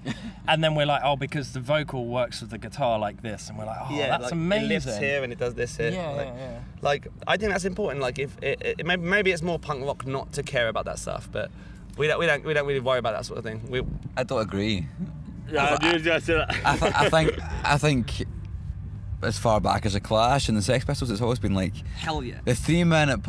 And then we're like, oh, because the vocal works with the guitar like this, and we're like, oh, that's like, amazing. It lifts here and it does this here. Yeah. Like I think that's important. Like if maybe it's more punk rock not to care about that stuff, but we don't really worry about that sort of thing. I don't agree. Yeah, I think as far back as a Clash and the Sex Pistols, it's always been like hell yeah. The 3-minute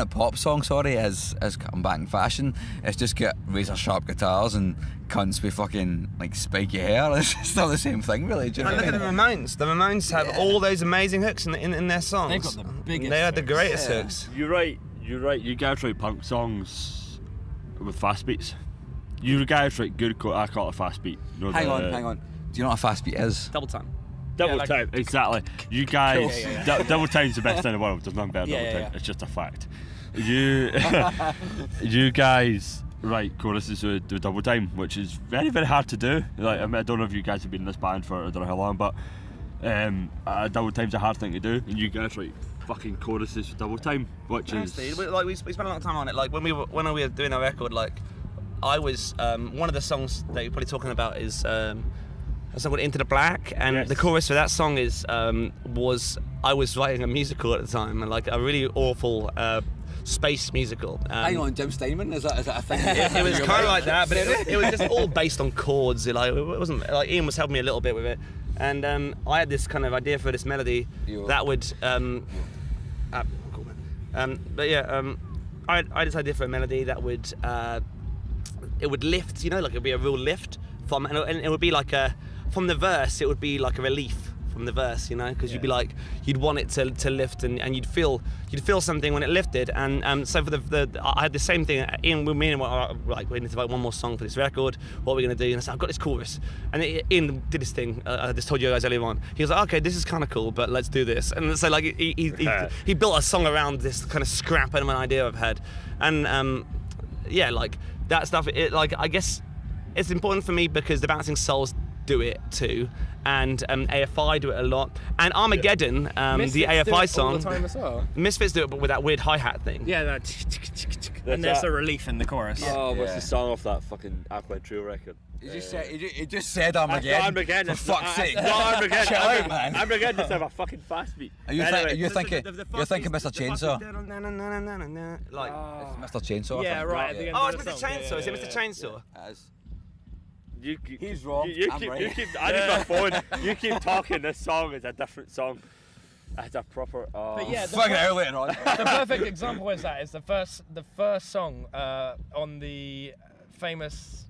pop song, has come back in fashion. It's just got razor sharp guitars and cunts with fucking like spiky hair. It's still the same thing, really. Do you know what I mean? Look at the Ramones. The Ramones have all those amazing hooks in their songs. They've got the biggest. They are the greatest hooks. You're right. You guys write punk songs with fast beats. You guys write good. I call it a fast beat. Hang on. Do you know what a fast beat is? Double time. Double time, exactly. You guys, cool. double time's the best thing in the world. There's nothing better than double time. It's just a fact. You guys write choruses with double time, which is very, very hard to do. Like, I don't know if you guys have been in this band for I don't know how long, but double time's a hard thing to do, and you guys write fucking choruses with double time, which is like we spent a lot of time on it. Like when we were doing our record, like I was one of the songs that you're probably talking about is a song called Into the Black, and the chorus for that song is was I was writing a musical at the time, and like a really awful space musical. Hang on, Jim Steinman, is that a thing? It was kind of like that, but it was just all based on chords. Like it wasn't like Ian was helping me a little bit with it, and I had this kind of idea for this melody that would but yeah, I had this idea for a melody that would it would lift, you know, like it would be a real lift from, and it would be like from the verse, it would be like a relief from the verse, you know, because you'd be like, you'd want it to lift, and you'd feel something when it lifted. And so for I had the same thing. Ian, me and like, we need to write one more song for this record. What are we gonna do? And I said, I've got this chorus. And Ian did this thing. I just told you guys earlier on. He was like, okay, this is kind of cool, but let's do this. And so like he built a song around this kind of scrap of an idea I've had, and yeah, like that stuff. I guess it's important for me because the Bouncing Souls do it too, and AFI do it a lot, and Armageddon, the AFI song. All the time as well. Misfits do it, but with that weird hi-hat thing. Yeah, and there's a relief in the chorus. Oh, what's the song off that fucking Aqua Trio record? He just said Armageddon. Armageddon. For fuck's sake. Armageddon. Chill out, man. Armageddon just have a fucking fast beat. Are you thinking Mr. Chainsaw? Like, Mr. Chainsaw. Yeah, right. At the end oh, of it's the Mr. song. Chainsaw. Is it Mr. Chainsaw? He's wrong. I'm right. I need my phone. You keep talking. This song is a different song. It's a proper. But yeah, Fucking out later on. the perfect example is the first song on the famous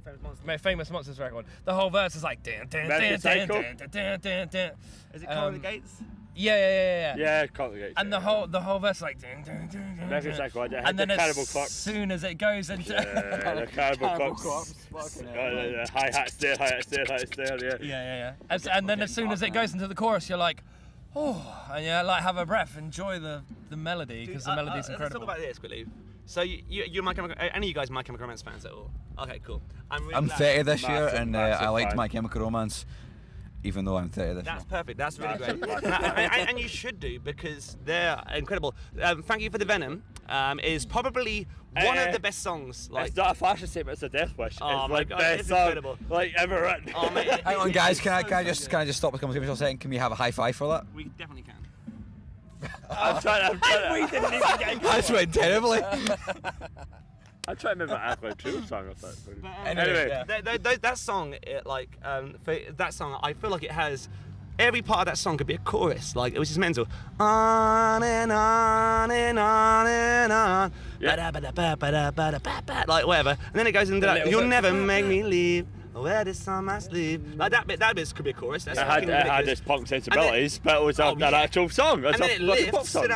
Monsters record. The whole verse is like dan dan dan dan dan dan dan dan. Is it Colin the Gates? Yeah. Yeah, complicated. And the whole verse is like dan dan dan dan. American Psycho. And then Cannibal Corpse. as soon as it goes into The Cannibal Corpse. Hi-hat there, yeah. And then as soon as it goes into the chorus, you're like, oh, and you like have a breath, enjoy the melody because the melody's incredible. Let's talk about this quickly. So you're My Chemical, any of you guys My Chemical Romance fans at all? Okay, cool. I'm 30 this year, and I liked fan. My Chemical Romance, even though I'm 30 this year. That's perfect. That's really great. and you should do because they're incredible. Thank You for the Venom is probably one of the best songs. Like, it's not a fashion statement, it's a death wish. Oh it's my like God, best it's song incredible. like ever written. oh mate, Hang on, guys. Can I just stop the conversation for a second? Can we have a high five for that? We definitely can. I'm trying We didn't even get That's went terribly. I'm trying to remember Aqua Trio song of that. Anyway, That song, for that song, I feel like it has every part of that song could be a chorus. Like it was just mental. On and on and on and on. Yeah. Like whatever, and then it goes into that. You'll never make me leave. Wear this on my sleeve. Like that bit could be a chorus. That's It fucking had ridiculous. its punk sensibilities, but it was Oh, an yeah. actual song. It's And then a it fucking pop lifts, song.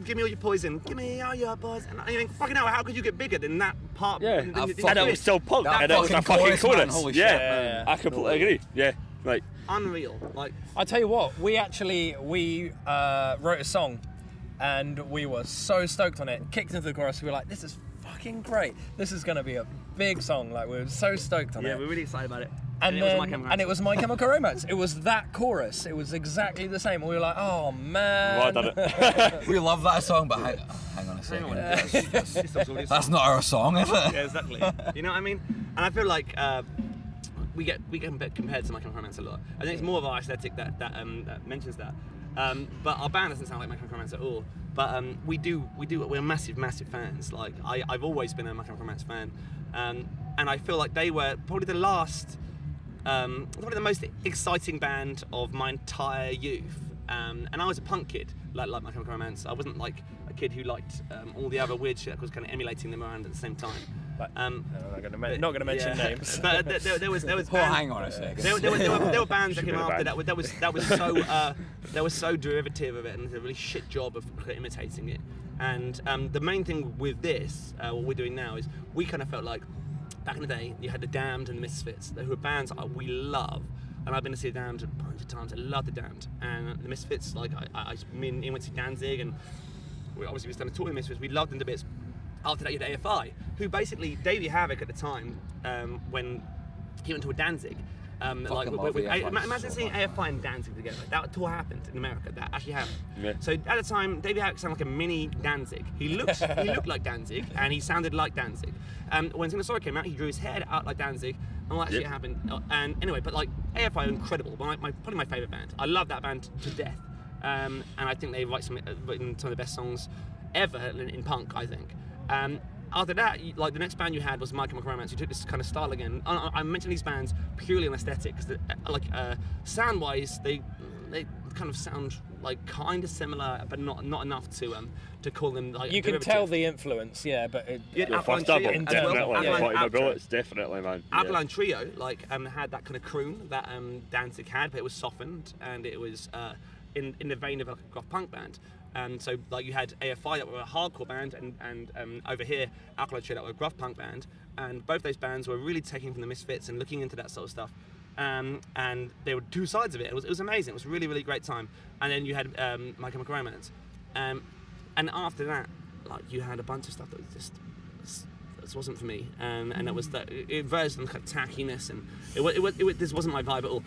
give me all your poison, give me all your poison. And you think, fucking hell, how could you get bigger than that part? Yeah, than and the it was still punk, that and it was a fucking fucking chorus, man, chorus. holy yeah, shit, man. I completely agree. Yeah, like unreal. Like, I tell you what, we wrote a song, and we were so stoked on it. Kicked into the chorus, we were like, "This is fucking great. This is gonna be a big song." Like we were so stoked on it. we're really excited about it. And it then, was My Chemical Romance. It was that chorus. It was exactly the same. We were like, "Oh man." well done it. we love that song, but hang on a second. That's not our song, is it? Yeah, exactly. You know what I mean? And I feel like we get compared to My Chemical Romance a lot. I think it's more of our aesthetic that mentions that. But our band doesn't sound like My Chemical Romance at all. But we're massive fans. Like I've always been a My Chemical Romance fan, and I feel like they were probably probably the most exciting band of my entire youth. And I was a punk kid, like My Chemical Romance. I wasn't like a kid who liked all the other weird shit. I was kind of emulating them around at the same time. I'm not gonna mention names. But there was Oh, bands, hang on a second. there were bands that came after band. that was so derivative of it and did a really shit job of imitating it. And the main thing with this, what we're doing now, is we kind of felt like back in the day you had the Damned and the Misfits, who are bands we love. And I've been to see the Damned a bunch of times. I love the Damned and the Misfits. Like me and Ian went to Danzig, and we obviously was done a tour with the Misfits. We loved them to bits. After that, you had AFI, who basically Davey Havok at the time, when he went to a Danzig. Imagine seeing AFI and Danzig together. That tour happened in America. That actually happened. Yeah. So at the time, Davey Havok sounded like a mini Danzig. He looked like Danzig, and he sounded like Danzig. When Singer came out, he drew his hair out like Danzig, and all that shit happened. And anyway, but like AFI are incredible. Probably my favourite band. I love that band to death. And I think they write some of the best songs ever in punk, I think. After that, like the next band you had was My Chemical Romance. You took this kind of style again. I mentioned these bands purely on aesthetic, because sound-wise, they kind of sound like kind of similar, but not enough to call them like. You can tell the influence, but First album, definitely. Alkaline Bullets, definitely, man. Alkaline Trio, like, had that kind of croon that Danzig had, but it was softened and it was in the vein of a goth punk band. So like you had AFI that were a hardcore band, and over here Alkaline Trio that were a gruff punk band, and both those bands were really taking from the Misfits and looking into that sort of stuff. And there were two sides of it. It was amazing. It was a really, really great time. And then you had My Chemical Romance, and after that, like, you had a bunch of stuff that was just this wasn't for me, and it was that it verged on kind of tackiness, and this wasn't my vibe at all.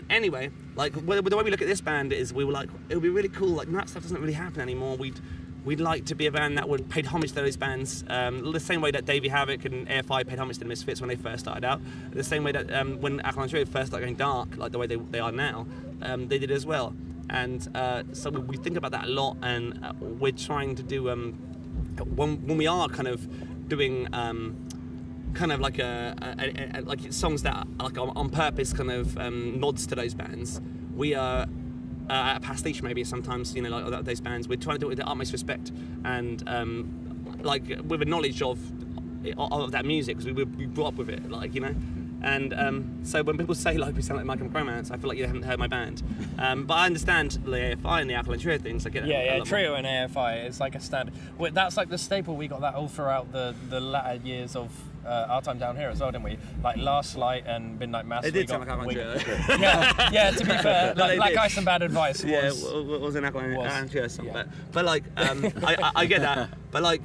Anyway, like, the way we look at this band is, we were like, it would be really cool. Like, that stuff doesn't really happen anymore. We'd like to be a band that would pay homage to those bands, the same way that Davey Havok and AFI paid homage to the Misfits when they first started out, the same way that when Alkaline Trio first started going dark, like the way they are now, they did as well. And so we think about that a lot, and we're trying to do, when we are kind of doing kind of like like songs that are like on purpose kind of nods to those bands, we are a pastiche maybe sometimes, like those bands. We're trying to do it with the utmost respect and like with a knowledge of that music, because we grew up with it, like, and so when people say like we sound like My Chemical Romance, I feel like you haven't heard my band, but I understand the AFI and the Alkaline Trio things. I get it. Trio and AFI is like a standard. That's like the staple. We got that all throughout the latter years of our time down here as well, didn't we? Like Last Light and Midnight Mass. They did sound like Alkaline Trio. Yeah. To be fair, like Ice and Bad Advice. Was an Alkaline Trio song, but like I get that, but like.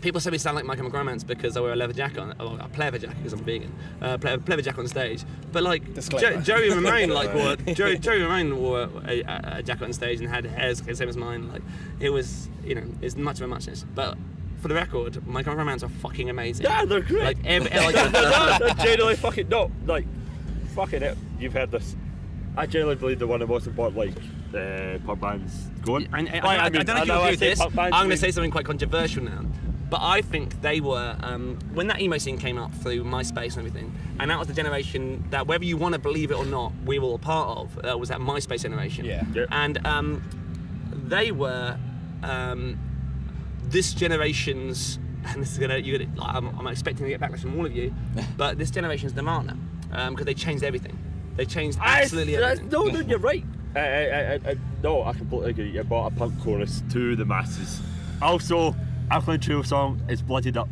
People say we sound like My Chemical Romance because I wear a leather jacket on. I play a leather jacket because I'm vegan. Play a leather jacket on stage. But like Joey Ramone, Joey Ramone wore a jacket on stage and had hair the same as mine. Like, it was, it's much of a muchness. But for the record, My Chemical Romance are fucking amazing. Yeah, they're great. Like, they're genuinely fucking fucking it. You've heard this. I genuinely believe they're one of the most important punk bands going. I don't know if you agree with this. I'm going to say something quite controversial now. But I think they were, when that emo scene came up through MySpace and everything, and that was the generation that, whether you want to believe it or not, we were a part of, was that MySpace generation. Yeah. And they were this generation's, and this is I'm expecting to get backlash from all of you, but this generation's Nirvana, because they changed everything. They changed absolutely everything. No, you're right. No, I completely agree. You brought a punk chorus to the masses. Also, Alkaline Trio song is Blooded Up.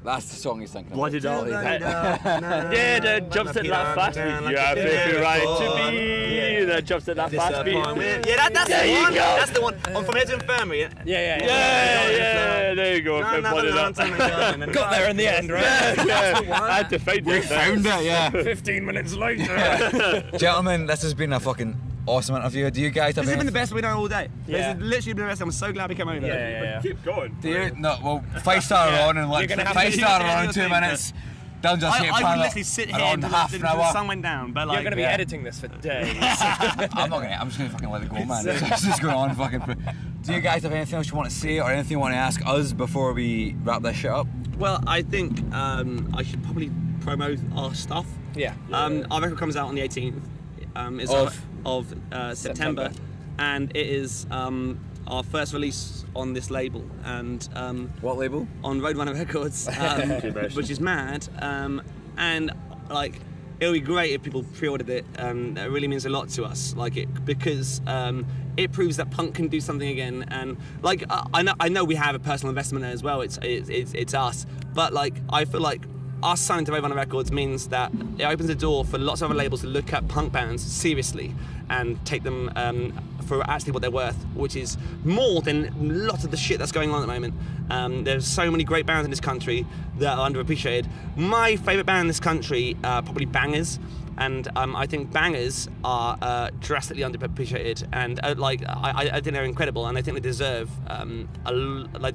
That's the song he's thinking of. Blooded Up. Yeah, then jumps at that fast beat. You have every right to be. Then jumps at that fast beat. Yeah, that's the one. That's the one. From Head to Infirmary. Yeah, there you go. Blooded Up. Got there in the end, right? I had to find it. We found it, yeah. 15 minutes later. Gentlemen, this has been a fucking awesome interview. Do you guys have This has been the best we've done all day. Yeah. This has literally been the best. I'm so glad we came over. Yeah. Keep going. Do you? No, well, 5-star on and like 5-star on in 2 minutes. Don't just hit I would literally sit here until the sun went down. But you're going to be editing this for days. I'm just going to fucking let it go, man. It's just going on fucking. Do you guys have anything else you want to say or anything you want to ask us before we wrap this shit up? Well, I think I should probably promote our stuff. Yeah. Our record comes out on the 18th. Of September, and it is our first release on this label. And what label? On Roadrunner Records, which is mad. And like, it would be great if people pre-ordered it. That really means a lot to us, because it proves that punk can do something again. And like, I know we have a personal investment there as well. It's us, but like, I feel like us signing to Roadrunner Records means that it opens the door for lots of other labels to look at punk bands seriously and take them for actually what they're worth, which is more than lots of the shit that's going on at the moment. There's so many great bands in this country that are underappreciated. My favourite band in this country, probably Bangers, and I think Bangers are drastically underappreciated, and I think they're incredible, and I think they deserve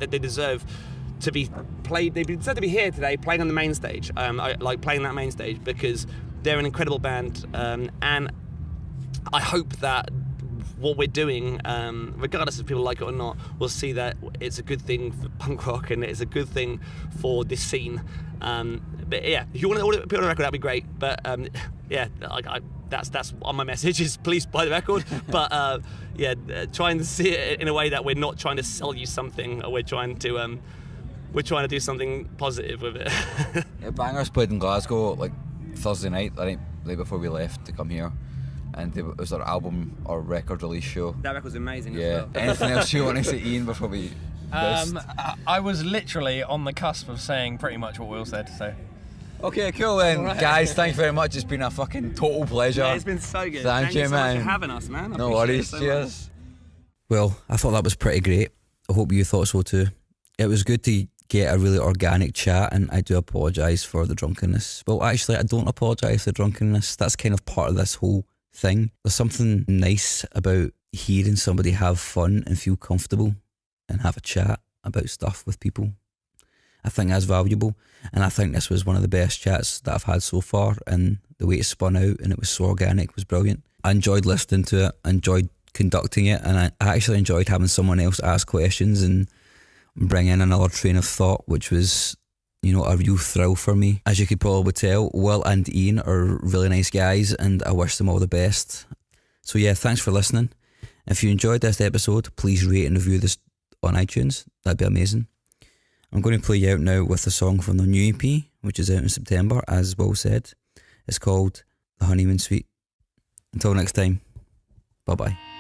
they deserve to be played. They deserve to be here today, playing on the main stage. Playing that main stage, because they're an incredible band, and I hope that what we're doing, regardless if people like it or not, will see that it's a good thing for punk rock and it's a good thing for this scene. But yeah, if you want to put on a record, that'd be great. But yeah, that's on my message is please buy the record. But trying to see it in a way that we're not trying to sell you something, or we're trying to do something positive with it. Yeah, Bangers played in Glasgow like Thursday night, the night before we left to come here, and it was their album or record release show. That record's amazing. Yeah. As well. Anything else you want to say, Ian, before we? I was literally on the cusp of saying pretty much what Will said. So. Okay, cool then, guys. Thank you very much. It's been a fucking total pleasure. Yeah, it's been so good. Thank you, so man. much for having us, man. No worries. Cheers. Well, I thought that was pretty great. I hope you thought so too. It was good to get a really organic chat, and I do apologise for the drunkenness. Well, actually, I don't apologise for the drunkenness. That's kind of part of this whole thing. There's something nice about hearing somebody have fun and feel comfortable and have a chat about stuff with people. I think that's valuable, and I think this was one of the best chats that I've had so far, and the way it spun out and it was so organic was brilliant. I enjoyed listening to it, I enjoyed conducting it, and I actually enjoyed having someone else ask questions and bring in another train of thought, which was, you know, a real thrill for me. As you could probably tell, Will and Ian are really nice guys, and I wish them all the best. So yeah, thanks for listening. If you enjoyed this episode, please rate and review this on iTunes. That'd be amazing. I'm going to play you out now with a song from the new EP, which is out in September, as Will said. It's called The Honeymoon Suite. Until next time, bye bye.